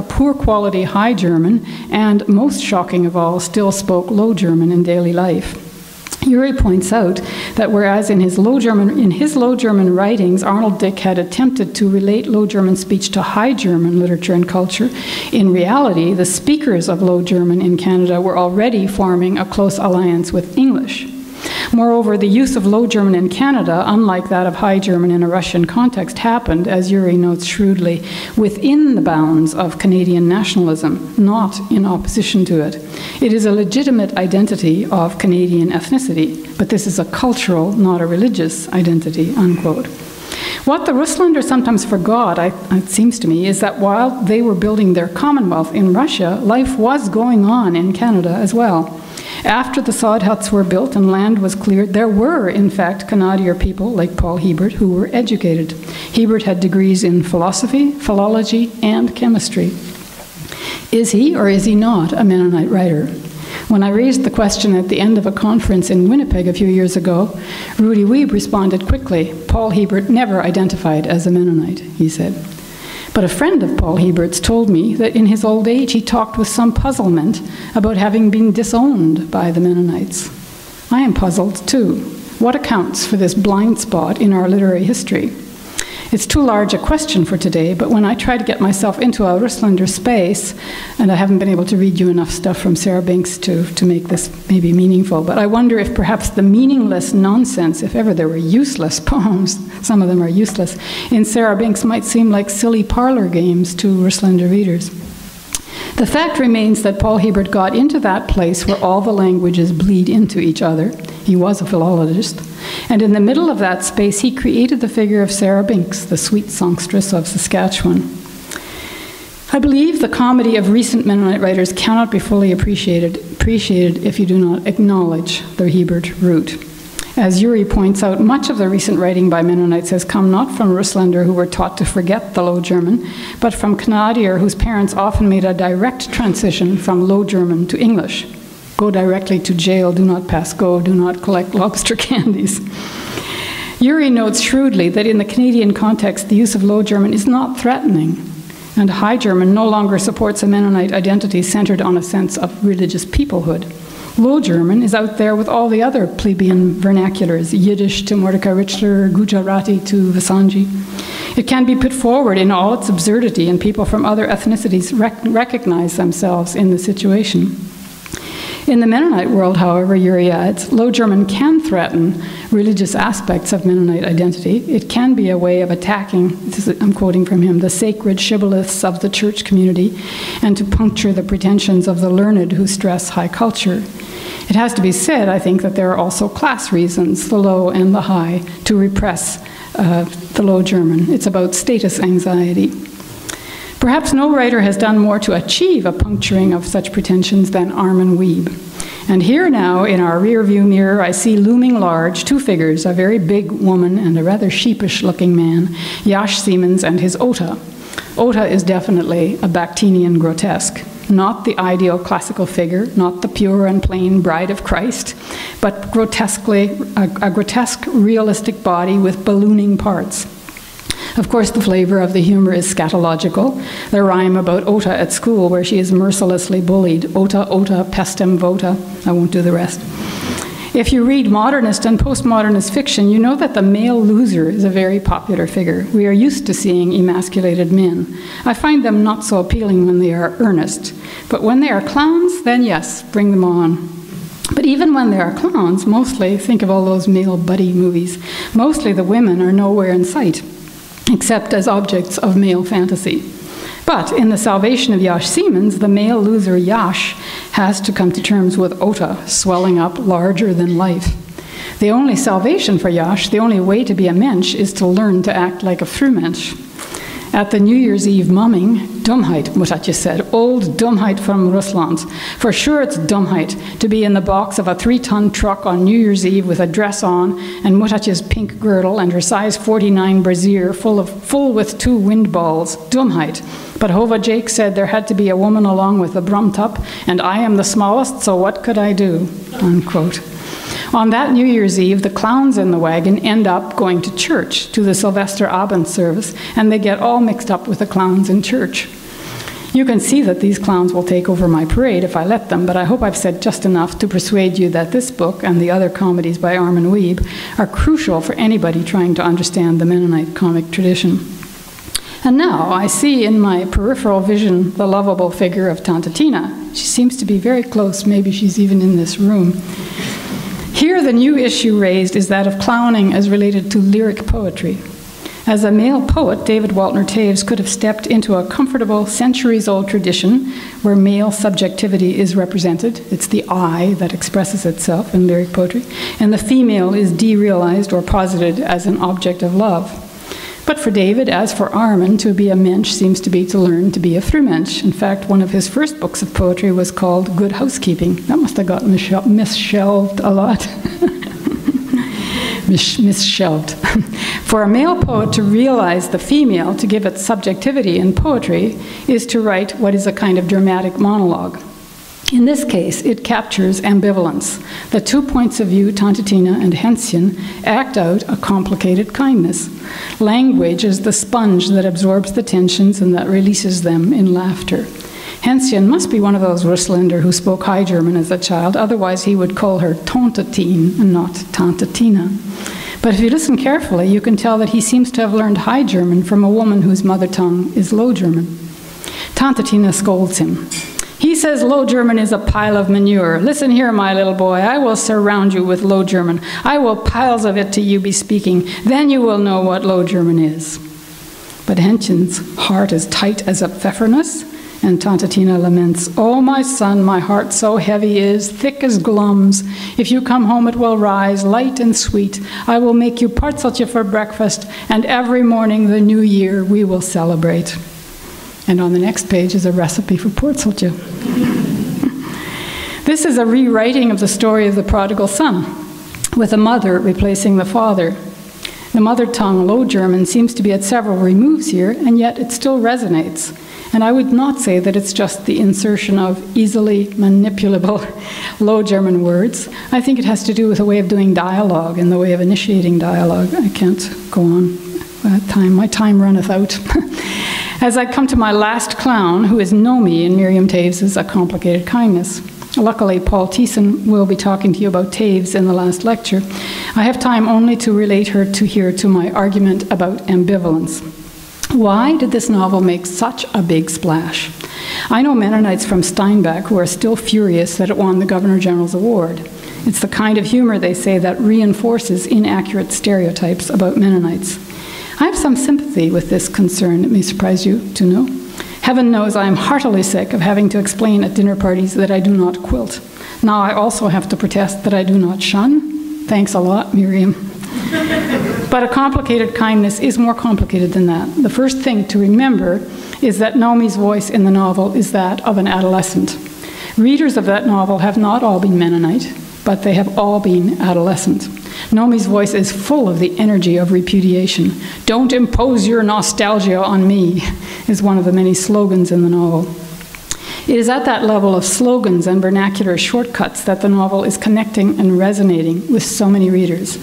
Speaker 2: poor quality High German and, most shocking of all, still spoke Low German in daily life. Urey points out that whereas in his Low German writings, Arnold Dick had attempted to relate Low German speech to High German literature and culture, in reality, the speakers of Low German in Canada were already forming a close alliance with English. Moreover, the use of Low German in Canada, unlike that of High German in a Russian context, happened, as Urey notes shrewdly, within the bounds of Canadian nationalism, not in opposition to it. It is a legitimate identity of Canadian ethnicity, but this is a cultural, not a religious identity, unquote. What the Russlander sometimes forgot, it seems to me, is that while they were building their commonwealth in Russia, life was going on in Canada as well. After the sod huts were built and land was cleared, there were, in fact, Canadier people like Paul Hebert who were educated. Hebert had degrees in philosophy, philology, and chemistry. Is he or is he not a Mennonite writer? When I raised the question at the end of a conference in Winnipeg a few years ago, Rudy Wiebe responded quickly. Paul Hebert never identified as a Mennonite, he said. But a friend of Paul Hebert's told me that in his old age he talked with some puzzlement about having been disowned by the Mennonites. I am puzzled too. What accounts for this blind spot in our literary history? It's too large a question for today, but when I try to get myself into a Russlander space, and I haven't been able to read you enough stuff from Sarah Binks to make this maybe meaningful, but I wonder if perhaps the meaningless nonsense, if ever there were useless poems, some of them are useless, in Sarah Binks might seem like silly parlor games to Russlander readers. The fact remains that Paul Hebert got into that place where all the languages bleed into each other. He was a philologist. And in the middle of that space, he created the figure of Sarah Binks, the sweet songstress of Saskatchewan. I believe the comedy of recent Mennonite writers cannot be fully appreciated if you do not acknowledge the Hebert root. As Urey points out, much of the recent writing by Mennonites has come not from Russlander who were taught to forget the Low German, but from Canadier whose parents often made a direct transition from Low German to English. Go directly to jail, do not pass go, do not collect lobster candies. Urey notes shrewdly that in the Canadian context, the use of Low German is not threatening, and High German no longer supports a Mennonite identity centered on a sense of religious peoplehood. Low German is out there with all the other plebeian vernaculars, Yiddish to Mordecai Richler, Gujarati to Vasanji. It can be put forward in all its absurdity, and people from other ethnicities recognize themselves in the situation. In the Mennonite world, however, Urey adds, Low German can threaten religious aspects of Mennonite identity. It can be a way of attacking, I'm quoting from him, the sacred shibboleths of the church community, and to puncture the pretensions of the learned who stress high culture. It has to be said, I think, that there are also class reasons, the low and the high, to repress the Low German. It's about status anxiety. Perhaps no writer has done more to achieve a puncturing of such pretensions than Armin Wiebe. And here now, in our rear-view mirror, I see looming large two figures, a very big woman and a rather sheepish-looking man, Yash Siemens and his Ota. Ota is definitely a Bakhtinian grotesque. not the ideal classical figure, not the pure and plain bride of Christ, but a grotesque, realistic body with ballooning parts. Of course, the flavor of the humor is scatological. The rhyme about Ota at school, where she is mercilessly bullied. Ota, ota, pestem vota. I won't do the rest. If you read modernist and postmodernist fiction, you know that the male loser is a very popular figure. We are used to seeing emasculated men. I find them not so appealing when they are earnest. But when they are clowns, then yes, bring them on. But even when they are clowns, mostly, think of all those male buddy movies, mostly the women are nowhere in sight, except as objects of male fantasy. But in The Salvation of Yash Siemens, the male loser Yash has to come to terms with Ota, swelling up larger than life. The only salvation for Yash, the only way to be a mensch, is to learn to act like a frühmensch. At the New Year's Eve mumming, Dummheit, Mutatje said, old Dummheit from Rusland. For sure it's Dummheit to be in the box of a 3-ton truck on New Year's Eve with a dress on and Mutatje's pink girdle and her size 49 brassiere full with 2 wind balls. Dummheit. But Hova Jake said there had to be a woman along with the brumtup, and I am the smallest, so what could I do? Unquote. On that New Year's Eve, the clowns in the wagon end up going to church, to the Sylvester Abend service, and they get all mixed up with the clowns in church. You can see that these clowns will take over my parade if I let them, but I hope I've said just enough to persuade you that this book and the other comedies by Armin Wiebe are crucial for anybody trying to understand the Mennonite comic tradition. And now I see in my peripheral vision the lovable figure of Tante Tina. She seems to be very close, maybe she's even in this room. Here, the new issue raised is that of clowning as related to lyric poetry. As a male poet, David Waltner Taves could have stepped into a comfortable, centuries-old tradition where male subjectivity is represented. It's the I that expresses itself in lyric poetry, and the female is derealized or posited as an object of love. But for David, as for Armin, to be a mensch seems to be to learn to be a frühmensch. In fact, one of his first books of poetry was called Good Housekeeping. That must have gotten misshelved a lot. Misshelved. For a male poet to realize the female, to give it subjectivity in poetry, is to write what is a kind of dramatic monologue. In this case, it captures ambivalence. The 2 points of view, Tante Tina and Hänschen, act out a complicated kindness. Language is the sponge that absorbs the tensions and that releases them in laughter. Hänschen must be one of those Russländer who spoke High German as a child, otherwise he would call her Tante Tine and not Tante Tina. But if you listen carefully, you can tell that he seems to have learned High German from a woman whose mother tongue is Low German. Tante Tina scolds him. He says Low German is a pile of manure. Listen here, my little boy, I will surround you with Low German. I will piles of it till you be speaking. Then you will know what Low German is. But Hänschen's heart is tight as a pfeffernus, and Tante Tina laments, oh, my son, my heart so heavy is, thick as glums. If you come home it will rise, light and sweet. I will make you partzeltje for breakfast, and every morning the new year we will celebrate. And on the next page is a recipe for Porzeltje. This is a rewriting of the story of the prodigal son, with the mother replacing the father. The mother tongue, Low German, seems to be at several removes here, and yet it still resonates. And I would not say that it's just the insertion of easily manipulable Low German words. I think it has to do with a way of doing dialogue and the way of initiating dialogue. I can't go on. My time runneth out. As I come to my last clown, who is Nomi in Miriam Taves's A Complicated Kindness. Luckily, Paul Thiessen will be talking to you about Taves in the last lecture. I have time only to relate her to my argument about ambivalence. Why did this novel make such a big splash? I know Mennonites from Steinbach who are still furious that it won the Governor General's Award. It's the kind of humor, they say, that reinforces inaccurate stereotypes about Mennonites. I have some sympathy with this concern, it may surprise you to know. Heaven knows I am heartily sick of having to explain at dinner parties that I do not quilt. Now I also have to protest that I do not shun. Thanks a lot, Miriam. But A Complicated Kindness is more complicated than that. The first thing to remember is that Nomi's voice in the novel is that of an adolescent. Readers of that novel have not all been Mennonite, but they have all been adolescent. Nomi's voice is full of the energy of repudiation. Don't impose your nostalgia on me, is one of the many slogans in the novel. It is at that level of slogans and vernacular shortcuts that the novel is connecting and resonating with so many readers.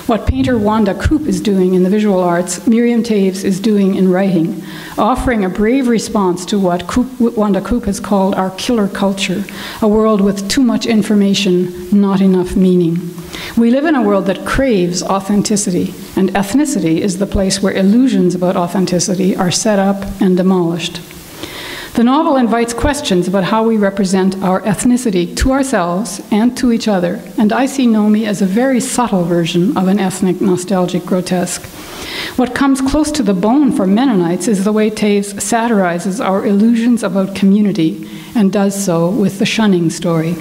Speaker 2: What painter Wanda Koop is doing in the visual arts, Miriam Taves is doing in writing, offering a brave response to what Wanda Koop has called our killer culture, a world with too much information, not enough meaning. We live in a world that craves authenticity, and ethnicity is the place where illusions about authenticity are set up and demolished. The novel invites questions about how we represent our ethnicity to ourselves and to each other, and I see Nomi as a very subtle version of an ethnic nostalgic grotesque. What comes close to the bone for Mennonites is the way Taves satirizes our illusions about community, and does so with the shunning story.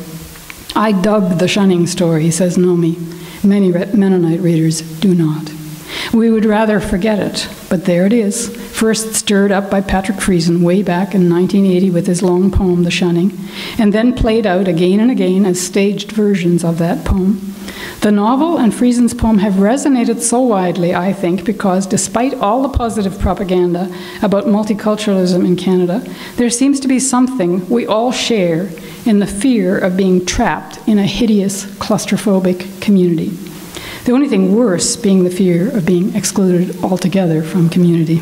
Speaker 2: I dug the shunning story, says Nomi. Many Mennonite readers do not. We would rather forget it, but there it is, first stirred up by Patrick Friesen way back in 1980 with his long poem, The Shunning, and then played out again and again as staged versions of that poem. The novel and Friesen's poem have resonated so widely, I think, because despite all the positive propaganda about multiculturalism in Canada, there seems to be something we all share in the fear of being trapped in a hideous, claustrophobic community. The only thing worse being the fear of being excluded altogether from community.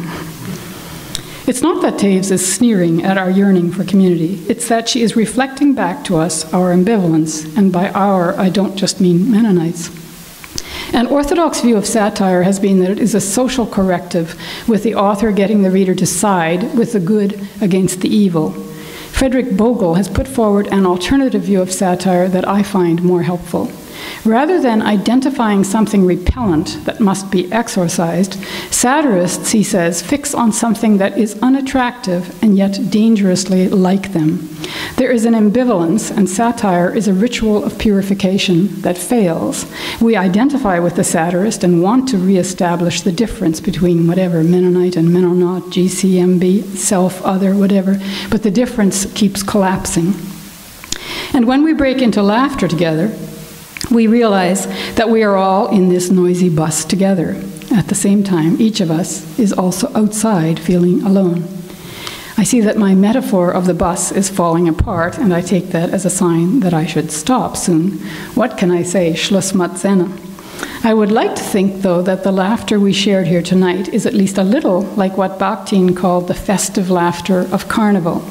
Speaker 2: It's not that Taves is sneering at our yearning for community. It's that she is reflecting back to us our ambivalence, and by our, I don't just mean Mennonites. An orthodox view of satire has been that it is a social corrective, with the author getting the reader to side with the good against the evil. Frederick Bogle has put forward an alternative view of satire that I find more helpful. Rather than identifying something repellent that must be exorcised, satirists, he says, fix on something that is unattractive and yet dangerously like them. There is an ambivalence, and satire is a ritual of purification that fails. We identify with the satirist and want to reestablish the difference between whatever, Mennonite and Mennonite, GCMB, self, other, whatever, but the difference keeps collapsing. And when we break into laughter together, we realize that we are all in this noisy bus together. At the same time, each of us is also outside feeling alone. I see that my metaphor of the bus is falling apart, and I take that as a sign that I should stop soon. What can I say? Schluss macht Sinn. I would like to think, though, that the laughter we shared here tonight is at least a little like what Bakhtin called the festive laughter of Carnival.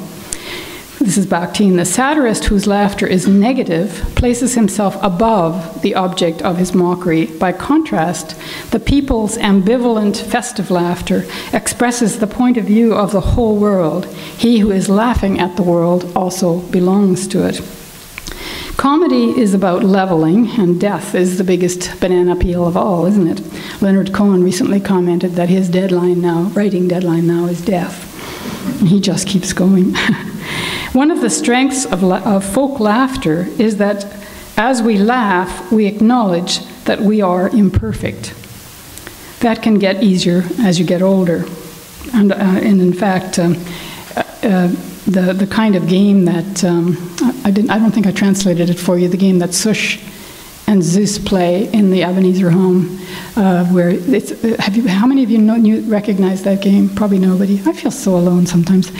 Speaker 2: This is Bakhtin. The satirist whose laughter is negative places himself above the object of his mockery. By contrast, the people's ambivalent festive laughter expresses the point of view of the whole world. He who is laughing at the world also belongs to it. Comedy is about leveling, and death is the biggest banana peel of all, isn't it? Leonard Cohen recently commented that his deadline now, writing deadline now, is death. And he just keeps going. One of the strengths of folk laughter is that as we laugh, we acknowledge that we are imperfect. That can get easier as you get older. And in fact, the kind of game that, I don't think I translated it for you, the game that Sush and Zeus play in the Ebenezer home, where it's, how many of you recognize that game? Probably nobody. I feel so alone sometimes.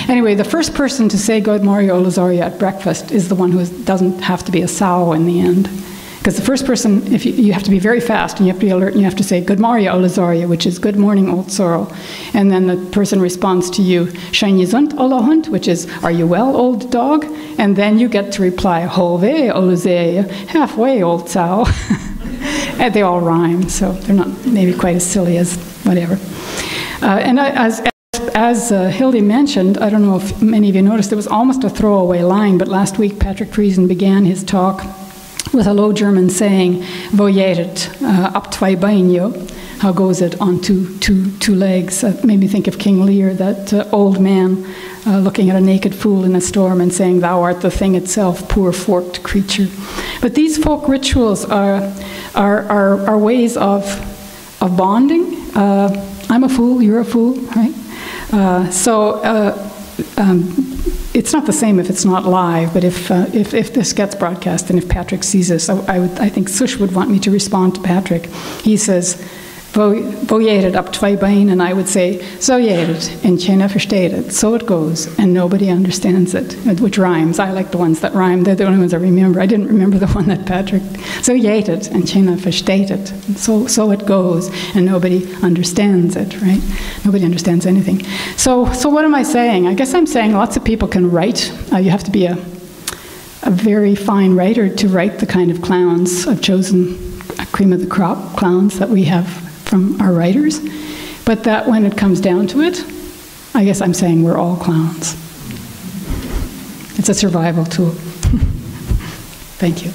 Speaker 2: Anyway, the first person to say Good Mario Olazaria at breakfast is the one who doesn't have to be a sow in the end. Because the first person, if you have to be very fast and you have to be alert and you have to say Good Mario Olazaria, which is Good morning, old sorrel. And then the person responds to you, Schein gesund, olle Hund, which is Are you well, old dog? And then you get to reply, Hove Olazaria, halfway, old sow. And they all rhyme, so they're not maybe quite as silly as whatever. And as Hildy mentioned, I don't know if many of you noticed, there was almost a throwaway line, but last week Patrick Friesen began his talk with a Low German saying, Wo geht ab zwei Beine? How goes it on two legs? Made me think of King Lear, that old man looking at a naked fool in a storm and saying, Thou art the thing itself, poor forked creature. But these folk rituals are ways of bonding. I'm a fool, you're a fool, right? It's not the same if it's not live, but if this gets broadcast and if Patrick sees this, I think Sush would want me to respond to Patrick. He says, wo jedet ab 2 Beinen, and I would say, so jedet, and keiner versteht it. So it goes, and nobody understands it, which rhymes. I like the ones that rhyme. They're the only ones I remember. I didn't remember the one that Patrick, so jedet, and keiner versteht it. So it goes, and nobody understands it, right? Nobody understands anything. So what am I saying? I guess I'm saying lots of people can write. You have to be a very fine writer to write the kind of clowns. I've chosen a cream of the crop clowns that we have from our writers, but that when it comes down to it, I guess I'm saying we're all clowns. It's a survival tool. Thank you.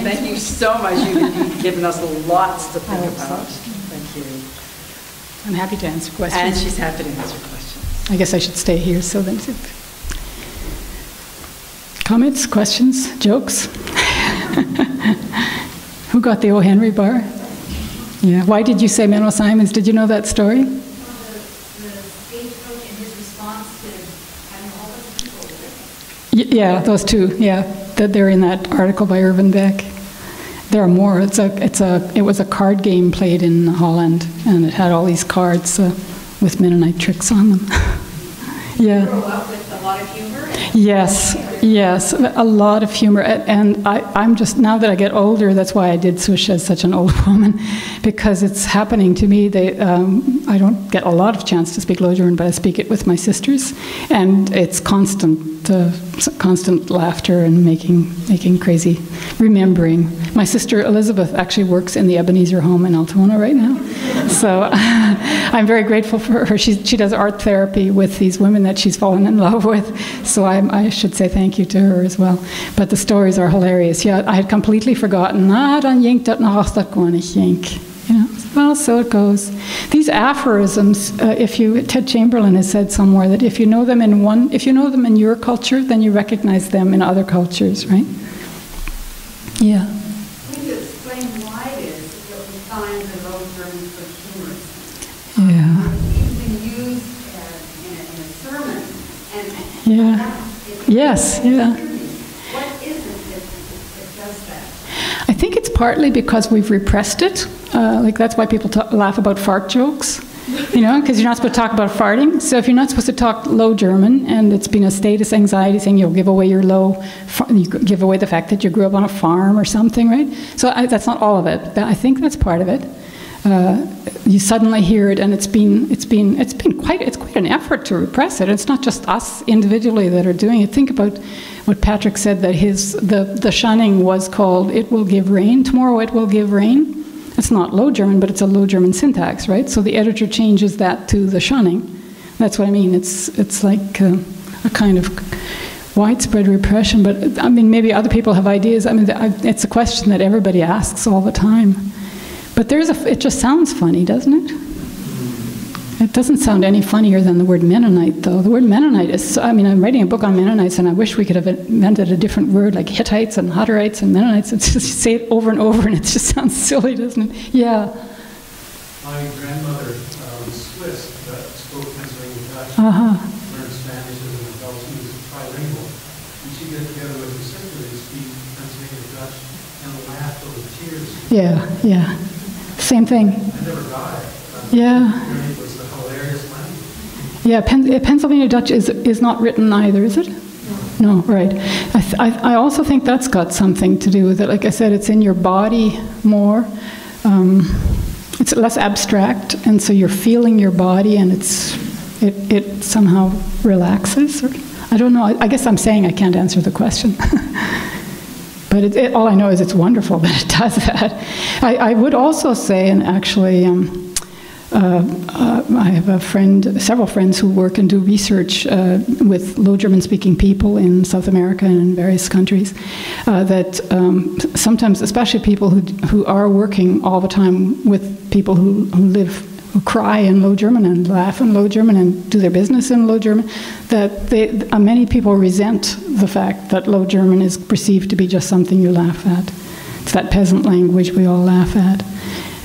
Speaker 1: Thank you so much. You've given us lots to think about. Thank you.
Speaker 2: I'm happy to answer questions.
Speaker 1: And she's happy to answer questions.
Speaker 2: I guess I should stay here so then. Comments, questions, jokes? Who got the O. Henry bar? Yeah. Why did you say Menno Simons? Did you know that story?
Speaker 4: The stagecoach and his response to having a whole bunch of people with it.
Speaker 2: Yeah, those two. Yeah, they're in that article by Irvin Beck. There are more. It was a card game played in Holland, and it had all these cards with Mennonite tricks on them. Yeah.
Speaker 4: Grow up with a lot of humor.
Speaker 2: Yes, a lot of humor. And I'm just, now that I get older, that's why I did Swish as such an old woman, because it's happening to me. I don't get a lot of chance to speak Low German, but I speak it with my sisters, and it's constant laughter and making crazy, remembering. My sister Elizabeth actually works in the Ebenezer home in Altona right now, so I'm very grateful for her. She does art therapy with these women that she's fallen in love with, so I should say thank you to her as well. But the stories are hilarious. Yeah, I had completely forgotten. Dan jinkt dat nog als dat gewoon niet jink. You know, well, so it goes. These aphorisms, Ted Chamberlain has said somewhere that if you know them in your culture, then you recognize them in other cultures, right? Yeah.
Speaker 4: Can you explain why it is that we find the Low German so humorous?
Speaker 2: Yeah.
Speaker 4: It's been used in a sermon, and
Speaker 2: Yeah. Yes. Yeah.
Speaker 4: What is it that does that?
Speaker 2: I think it's partly because we've repressed it. Like that's why people laugh about fart jokes, you know, because you're not supposed to talk about farting. So if you're not supposed to talk Low German, and it's been a status anxiety thing, you'll give away you give away the fact that you grew up on a farm or something, right? So that's not all of it. I think that's part of it. You suddenly hear it, and it's quite an effort to repress it. It's not just us individually that are doing it. Think about what Patrick said, that the shunning was called "It Will Give Rain." Tomorrow it will give rain. It's not Low German, but it's a Low German syntax, right? So the editor changes that to the shunning. That's what I mean. It's like a kind of widespread repression. But I mean, maybe other people have ideas. I mean, it's a question that everybody asks all the time. But it just sounds funny, doesn't it? It doesn't sound any funnier than the word Mennonite, though. The word Mennonite is, I mean, I'm writing a book on Mennonites, and I wish we could have invented a different word, like Hittites and Hutterites and Mennonites. It's just, you say it over and over, and it just sounds silly, doesn't it? Yeah.
Speaker 5: My grandmother was Swiss, but spoke Pennsylvania Dutch, learned Spanish as an adult. She was trilingual. And she'd get together with her sister, they'd speak Pennsylvania Dutch, and laugh over tears.
Speaker 2: Yeah. Same thing.
Speaker 5: I never got it.
Speaker 2: Yeah.
Speaker 5: It was a hilarious language.
Speaker 2: Yeah, Pennsylvania Dutch is not written either, is it? No, right. I also think that's got something to do with it. Like I said, it's in your body more. It's less abstract, and so you're feeling your body, and it somehow relaxes. I don't know. I guess I'm saying I can't answer the question. But all I know is it's wonderful that it does that. I would also say, and actually, I have several friends who work and do research with Low German-speaking people in South America and in various countries, that sometimes, especially people who are working all the time with people who cry in Low German and laugh in Low German and do their business in Low German, that many people resent the fact that Low German is perceived to be just something you laugh at. It's that peasant language we all laugh at.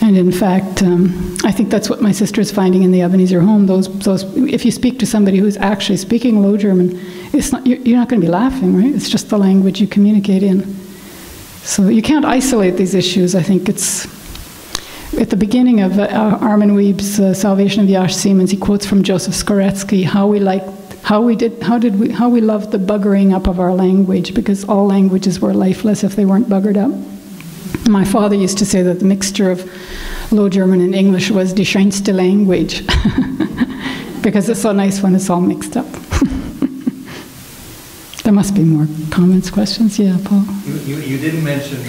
Speaker 2: And in fact, I think that's what my sister is finding in the Ebenezer home. Those, if you speak to somebody who's actually speaking Low German, it's not, you're not going to be laughing, right? It's just the language you communicate in. So you can't isolate these issues. I think it's at the beginning of Armin Weeb's Salvation of Yash Siemens. He quotes from Joseph Skoretsky how we loved the buggering up of our language, because all languages were lifeless if they weren't buggered up. My father used to say that the mixture of Low German and English was die schönste language, because it's so nice when it's all mixed up. There must be more comments, questions. Yeah, Paul.
Speaker 6: You didn't mention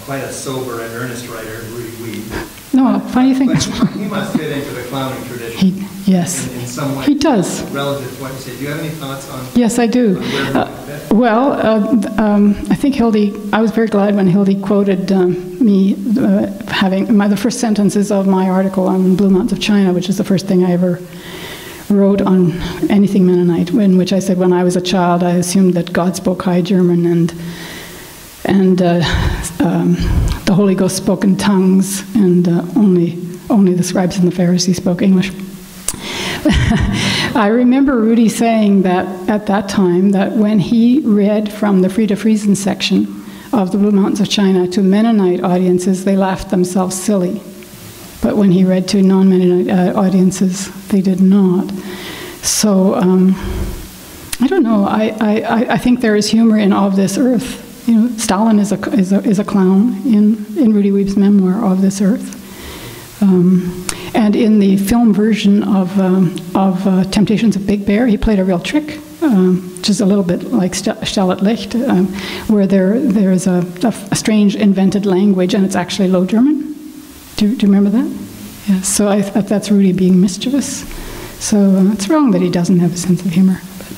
Speaker 6: quite a sober and earnest writer, Rudy Weeb.
Speaker 2: No, funny thing.
Speaker 6: He must fit into the clowning tradition.
Speaker 2: Yes,
Speaker 6: in some way.
Speaker 2: he does.
Speaker 6: Relative to what you said. Do you have any thoughts on?
Speaker 2: Yes, I do. I think Hildy. I was very glad when Hildy quoted me having the first sentences of my article on Blue Mountains of China, which is the first thing I ever wrote on anything Mennonite, in which I said when I was a child I assumed that God spoke High German and the Holy Ghost spoke in tongues, and only the scribes and the Pharisees spoke English. I remember Rudy saying that at that time, that when he read from the Frieda Friesen section of the Blue Mountains of China to Mennonite audiences, they laughed themselves silly. But when he read to non-Mennonite audiences, they did not. So, I don't know. I think there is humor in Of This Earth. You know, Stalin is a clown in Rudy Weeb's memoir, Of This Earth. And in the film version of Temptations of Big Bear, he played a real trick, which is a little bit like Stellet Licht, where there is a strange invented language, and it's actually Low German. Do you remember that? Yeah, so I thought that's Rudy being mischievous. So it's wrong that he doesn't have a sense of humor. But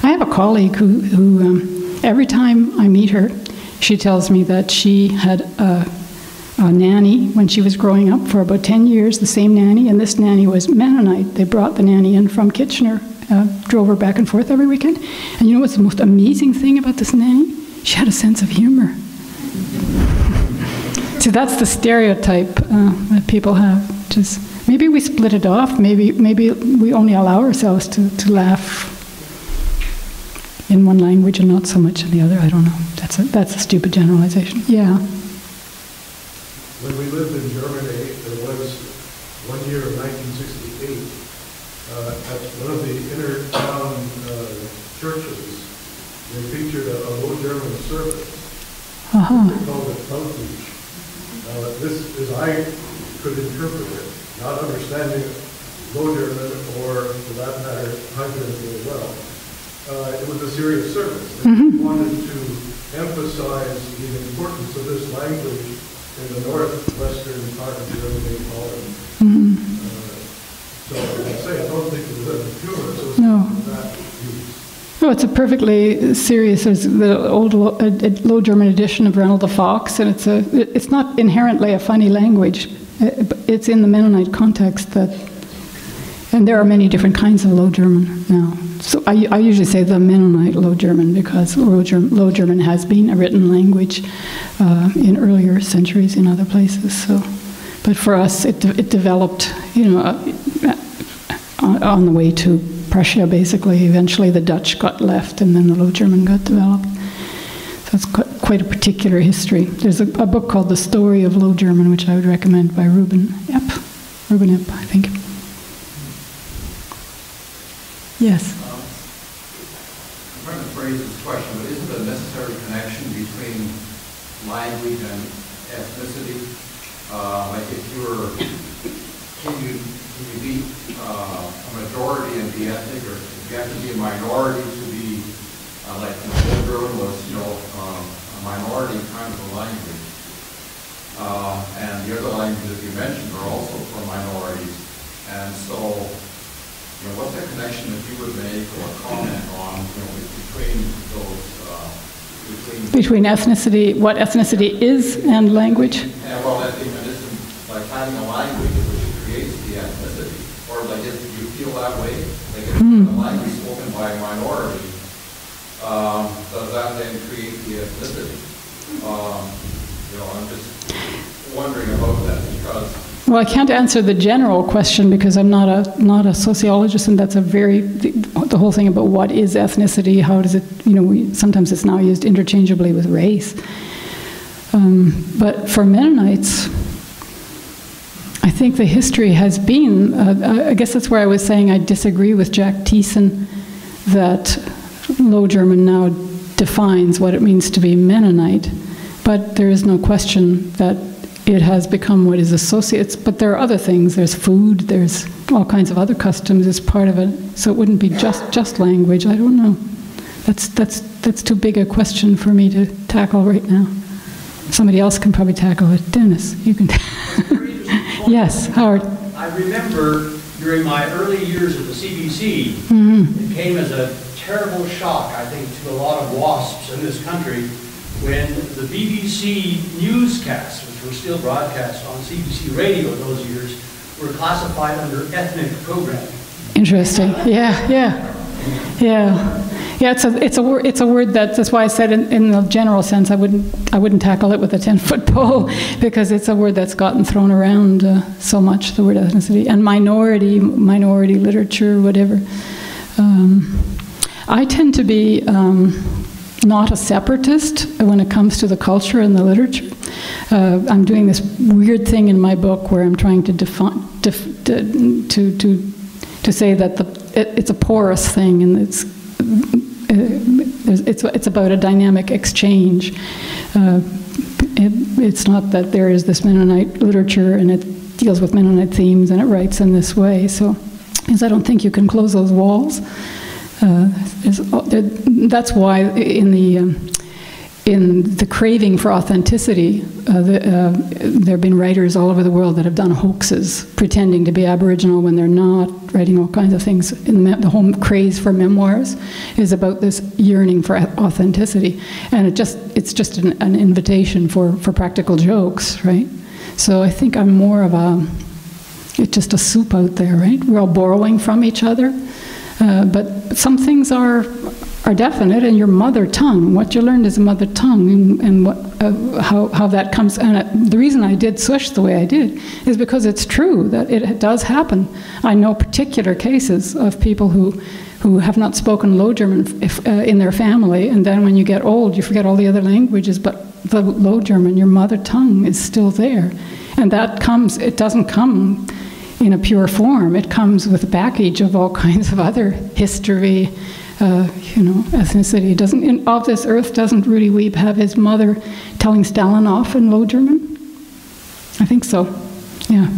Speaker 2: I have a colleague who every time I meet her, she tells me that she had a nanny when she was growing up for about 10 years, the same nanny, and this nanny was Mennonite. They brought the nanny in from Kitchener, drove her back and forth every weekend. And you know what's the most amazing thing about this nanny? She had a sense of humor. So that's the stereotype that people have. Just maybe we split it off. Maybe we only allow ourselves to laugh in one language and not so much in the other. I don't know. That's a stupid generalization. Yeah.
Speaker 5: When we lived in Germany, there was one year in 1968 at one of the inner town churches. They featured a Low German service. They called it Outreach. This, as I could interpret it, not understanding Low German or, for that matter, High German very well, it was a serious service. They wanted to emphasize the importance of this language in the northwestern part of Germany, Holland. So I say I don't think it was a humor, so it's not that use.
Speaker 2: No, it's a perfectly serious. There's the old Low German edition of Reynold the Fox, and it's not inherently a funny language. It's in the Mennonite context and there are many different kinds of Low German now. So I usually say the Mennonite Low German because Low German has been a written language in earlier centuries in other places. So, but for us, it developed, on the way to Prussia, basically. Eventually the Dutch got left and then the Low German got developed. So it's quite a particular history. There's a book called The Story of Low German, which I would recommend by Ruben Epp, I think. Yes?
Speaker 7: I'm trying to phrase this question, but isn't there a necessary connection between language and ethnicity? Like if can you be a majority and be ethnic, or you have to be a minority to be like the Low German was, a minority kind of a language. And the other languages you mentioned are also for minorities. And so, what's the connection that you would make or comment on, between those,
Speaker 2: between ethnicity, what ethnicity is, and language?
Speaker 7: Yeah, well, I think that isn't like having a language which creates the ethnicity, or like if you feel that way, like if a language spoken by a minority, does that then create the ethnicity? I'm just wondering about that because because...
Speaker 2: Well, I can't answer the general question because I'm not a sociologist, and that's the whole thing about what is ethnicity, how does it, sometimes it's now used interchangeably with race. But for Mennonites, I think the history has been, I guess that's where I was saying I disagree with Jack Thiessen, that Low German now defines what it means to be Mennonite, but there is no question that it has become what is associated. But there are other things. There's food. There's all kinds of other customs as part of it. So it wouldn't be just language. I don't know. That's too big a question for me to tackle right now. Somebody else can probably tackle it. Dennis, you can. Yes, Howard.
Speaker 8: I remember during my early years at the CBC, it came as a terrible shock, I think, to a lot of WASPs in this country when the BBC newscasts, which were still broadcast on CBC radio those years, were classified under ethnic programming.
Speaker 2: Interesting. Yeah. It's a word that's why I said in the general sense I wouldn't tackle it with a 10-foot pole, because it's a word that's gotten thrown around so much, the word ethnicity, and minority literature, whatever. I tend to be not a separatist when it comes to the culture and the literature. I'm doing this weird thing in my book where I'm trying to define to say that it's a porous thing, and it's about a dynamic exchange. It's not that there is this Mennonite literature and it deals with Mennonite themes and it writes in this way. So, because I don't think you can close those walls. That's why in the craving for authenticity, there have been writers all over the world that have done hoaxes, pretending to be Aboriginal when they're not, writing all kinds of things. The whole craze for memoirs is about this yearning for authenticity, and it's just an invitation for practical jokes, right? So I think I'm more of it's just a soup out there, right? We're all borrowing from each other, but some things are definite, and your mother tongue, what you learned as a mother tongue, and how that comes. And the reason I did Swish the way I did is because it's true that it does happen. I know particular cases of people who have not spoken Low German in their family, and then when you get old, you forget all the other languages, but the Low German, your mother tongue, is still there. And it doesn't come in a pure form. It comes with a package of all kinds of other history, ethnicity. Off This Earth, doesn't Rudy Weeb have his mother telling Stalin off in Low German? I think so. Yeah.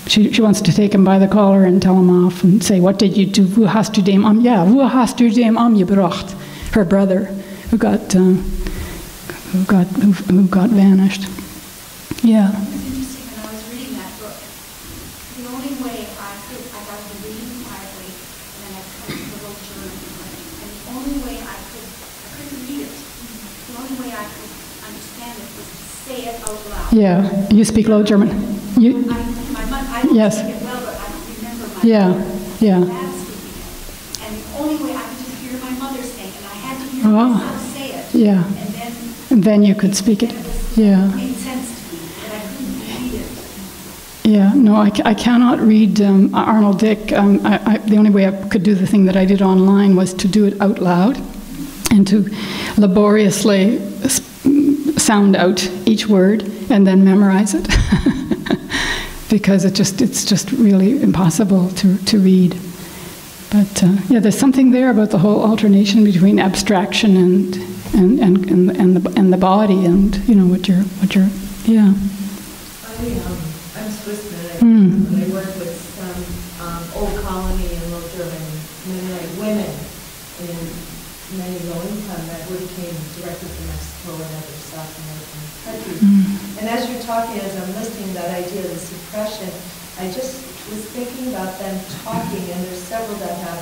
Speaker 2: She wants to take him by the collar and tell him off and say, "What did you do? Wo hast du dem umgebracht?" Her brother, who got vanished. Yeah.
Speaker 4: It's interesting when I was reading that book. The only way I got to read quietly, and then I come to the Low German, and the only way I couldn't read it. The only way I could understand it was to say it out loud.
Speaker 2: Yeah. You speak Low German.
Speaker 4: I don't
Speaker 2: Yes.
Speaker 4: speak it well, but I don't remember my
Speaker 2: Yeah.
Speaker 4: dad speaking it. And the only way I could just hear my mother saying it, and I had to hear myself say it.
Speaker 2: Yeah. And then you could speak it. Yeah.
Speaker 4: It made sense to me, but I couldn't read it.
Speaker 2: Yeah, no, I cannot read Arnold Dick. The only way I could do the thing that I did online was to do it out loud and to laboriously sound out each word and then memorize it. Because it's just really impossible to read. But yeah, there's something there about the whole alternation between abstraction and the body, and what you're yeah.
Speaker 9: I'm Swiss Mennonite, but I work with some old colony and Low German Mennonite women in many low-income that would have came directly from Mexico and other South American countries. And as you're talking, as I'm listening, that idea of the suppression, I just was thinking about them talking, and there's several that are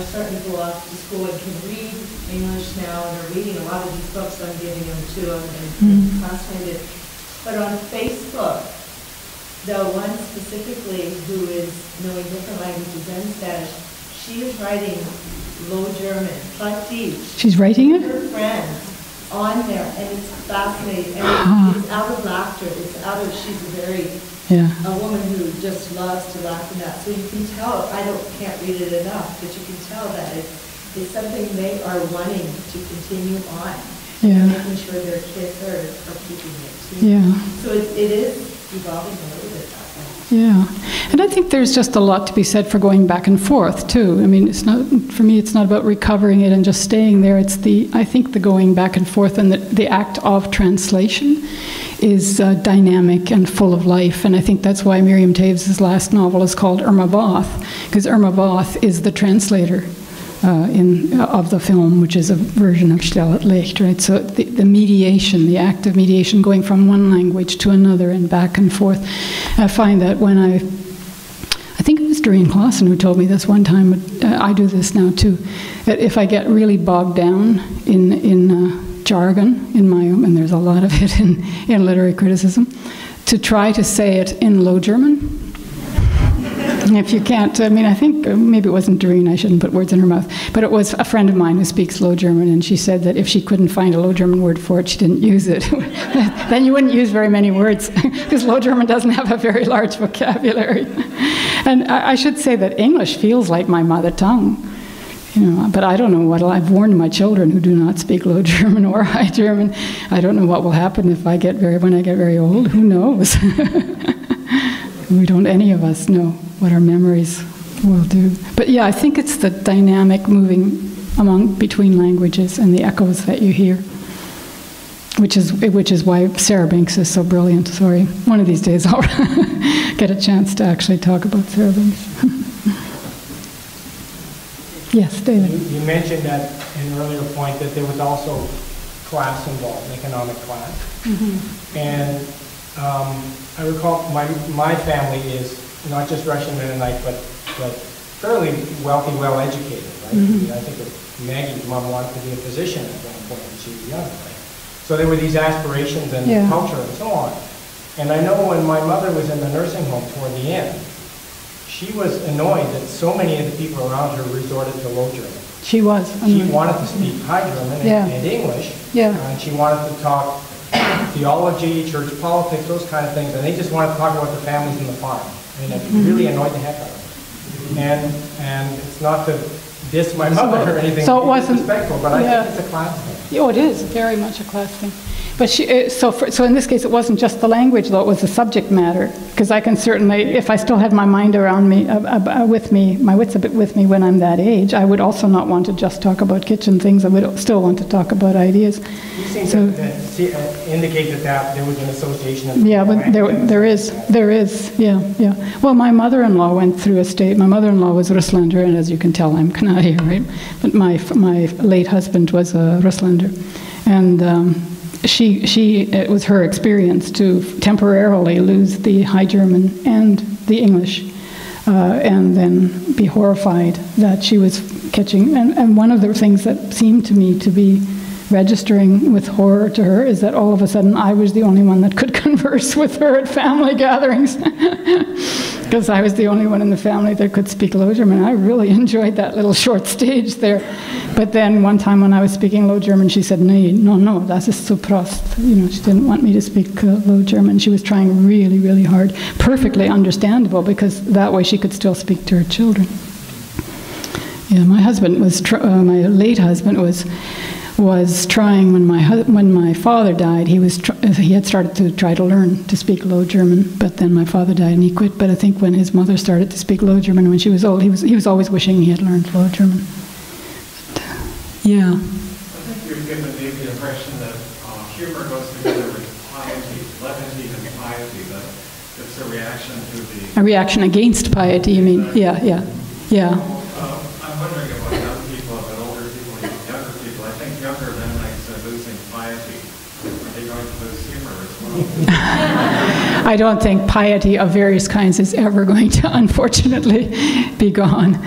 Speaker 9: starting to go off to school and can read English now, and are reading a lot of these books I'm giving them to them and translated. But on Facebook, the one specifically who is knowing different languages and Spanish, she is writing Low German, Plattdeutsch.
Speaker 2: She's writing it?
Speaker 9: Her friends on there, and it's fascinating. And it's out of laughter. It's out of, she's a very
Speaker 2: Yeah.
Speaker 9: A woman who just loves to laugh and that. So you can tell, can't read it enough, but you can tell that it's something they are wanting to continue on.
Speaker 2: Yeah.
Speaker 9: Making sure their kids are keeping it too.
Speaker 2: Yeah.
Speaker 9: So it is evolving a little bit that way.
Speaker 2: Yeah, and I think there's just a lot to be said for going back and forth too. I mean, for me, it's not about recovering it and just staying there. It's I think the going back and forth and the act of translation is dynamic and full of life. And I think that's why Miriam Toews' last novel is called Irma Voth, because Irma Voth is the translator of the film, which is a version of Stil het Licht, right? So the mediation, the act of mediation, going from one language to another and back and forth. I find that when I think it was Doreen Clausen who told me this one time, but I do this now too, that if I get really bogged down in jargon, and there's a lot of it in literary criticism, to try to say it in Low German. If you can't, I mean, I think maybe it wasn't Doreen, I shouldn't put words in her mouth, but it was a friend of mine who speaks Low German, and she said that if she couldn't find a Low German word for it, she didn't use it. Then you wouldn't use very many words, because Low German doesn't have a very large vocabulary. And I should say that English feels like my mother tongue, but I don't know what I've warned my children who do not speak Low German or High German. I don't know what will happen when I get very old. Who knows? We don't, any of us know what our memories will do. But yeah, I think it's the dynamic moving between languages and the echoes that you hear, which is why Sarah Banks is so brilliant. Sorry, one of these days I'll get a chance to actually talk about Sarah Banks. Yes, David.
Speaker 3: You mentioned that in an earlier point that there was also class involved, economic class. Mm-hmm. And I recall my family is not just Russian Mennonite, but fairly wealthy, well-educated, right? Mm-hmm. I think that Maggie's mom wanted to be a physician at one point when she was young, right? So there were these aspirations and culture and so on. And I know when my mother was in the nursing home toward the end, she was annoyed that so many of the people around her resorted to Low German.
Speaker 2: She was.
Speaker 3: She wanted to speak High German and English. Yeah. And she wanted to talk theology, church politics, those kind of things, and they just wanted to talk about their families and the farm. And it really annoyed the heck out of them. And it's not to diss my mother or anything,
Speaker 2: so it wasn't
Speaker 3: disrespectful, but I think it's a class thing.
Speaker 2: Oh, it is very much a class thing. But so in this case, it wasn't just the language, though; it was the subject matter. Because I can certainly, if I still had my mind around me, with me, my wits a bit with me when I'm that age, I would also not want to just talk about kitchen things. I would still want to talk about ideas.
Speaker 3: You seem to indicate that there was an association.
Speaker 2: Yeah, but there is. Yeah. Well, my mother-in-law went through a state. My mother-in-law was a Russlander, and as you can tell, I'm Canadian, right? But my late husband was a Russlander, and. It was her experience to temporarily lose the High German and the English, and then be horrified that she was catching. And one of the things that seemed to me to be registering with horror to her is that all of a sudden I was the only one that could converse with her at family gatherings. Because I was the only one in the family that could speak Low German. I really enjoyed that little short stage there. But then one time when I was speaking Low German, she said, no, das ist zu prost. She didn't want me to speak Low German. She was trying really, really hard. Perfectly understandable, because that way she could still speak to her children. Yeah, my husband was, my late husband was trying, when my father died, he had started to try to learn to speak Low German, but then my father died and he quit. But I think when his mother started to speak Low German when she was old, he was always wishing he had learned Low German. But,
Speaker 5: I think you've given me the impression that humor goes together with piety, levity and piety, that it's a reaction to the...
Speaker 2: A reaction against piety, you mean? Yeah.
Speaker 5: I'm wondering about young people, about older people, younger people. I think younger Mennonites are losing piety. Are they going to lose humor as well?
Speaker 2: I don't think piety of various kinds is ever going to, unfortunately, be gone.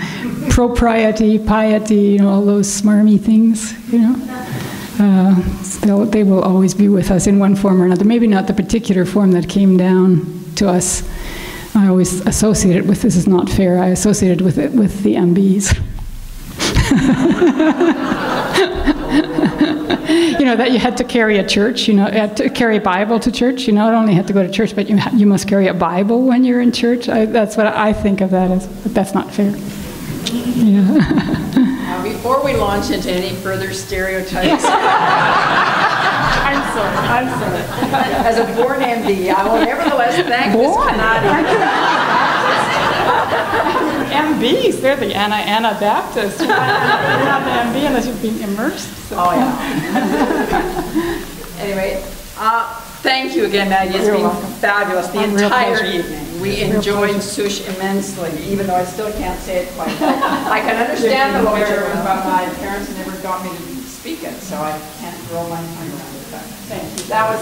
Speaker 2: Propriety, piety, all those smarmy things, they will always be with us in one form or another. Maybe not the particular form that came down to us. I always associate it with, this is not fair, I associated with it with the MBs. You know, that you had to carry a church, you know, to carry a Bible to church. You not only had to go to church, but you must carry a Bible when you're in church. That's what I think of that as, but that's not fair. Yeah.
Speaker 1: Now, before we launch into any further stereotypes,
Speaker 2: I'm sorry.
Speaker 1: as a born MD, I will nevertheless thank this Canadian.
Speaker 2: MBs, they're the Anabaptists. You're not the MB unless you've been immersed. So.
Speaker 1: Oh, yeah. Anyway, thank you again, Maggie. It's been fabulous the entire evening. We enjoyed Sush immensely, even though I still can't say it quite well. I can understand the Low German, but my parents never got me to speak it, so I can't roll my tongue around it. But thank you. That was...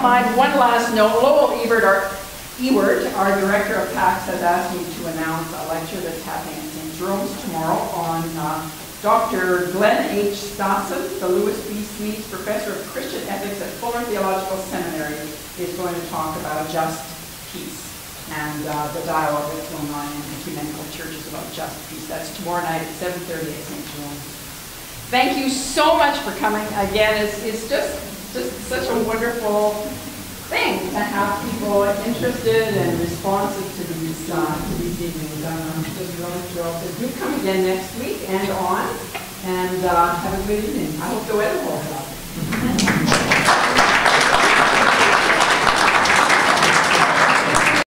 Speaker 1: Mind one last note. Lowell Ewert, our director of PACS, has asked me to announce a lecture that's happening at St. Jerome's tomorrow on Dr. Glenn H. Stassen, the Louis B. Smedes Professor of Christian Ethics at Fuller Theological Seminary, is going to talk about just peace and the dialogue that's going on in ecumenical churches about just peace. That's tomorrow night at 7:30 at St. Jerome's. Thank you so much for coming. Again, it's just such a wonderful thing to have people interested and responsive to these evenings. I'm just really thrilled. So do come again next week and on, and have a good evening. I hope the weather holds up.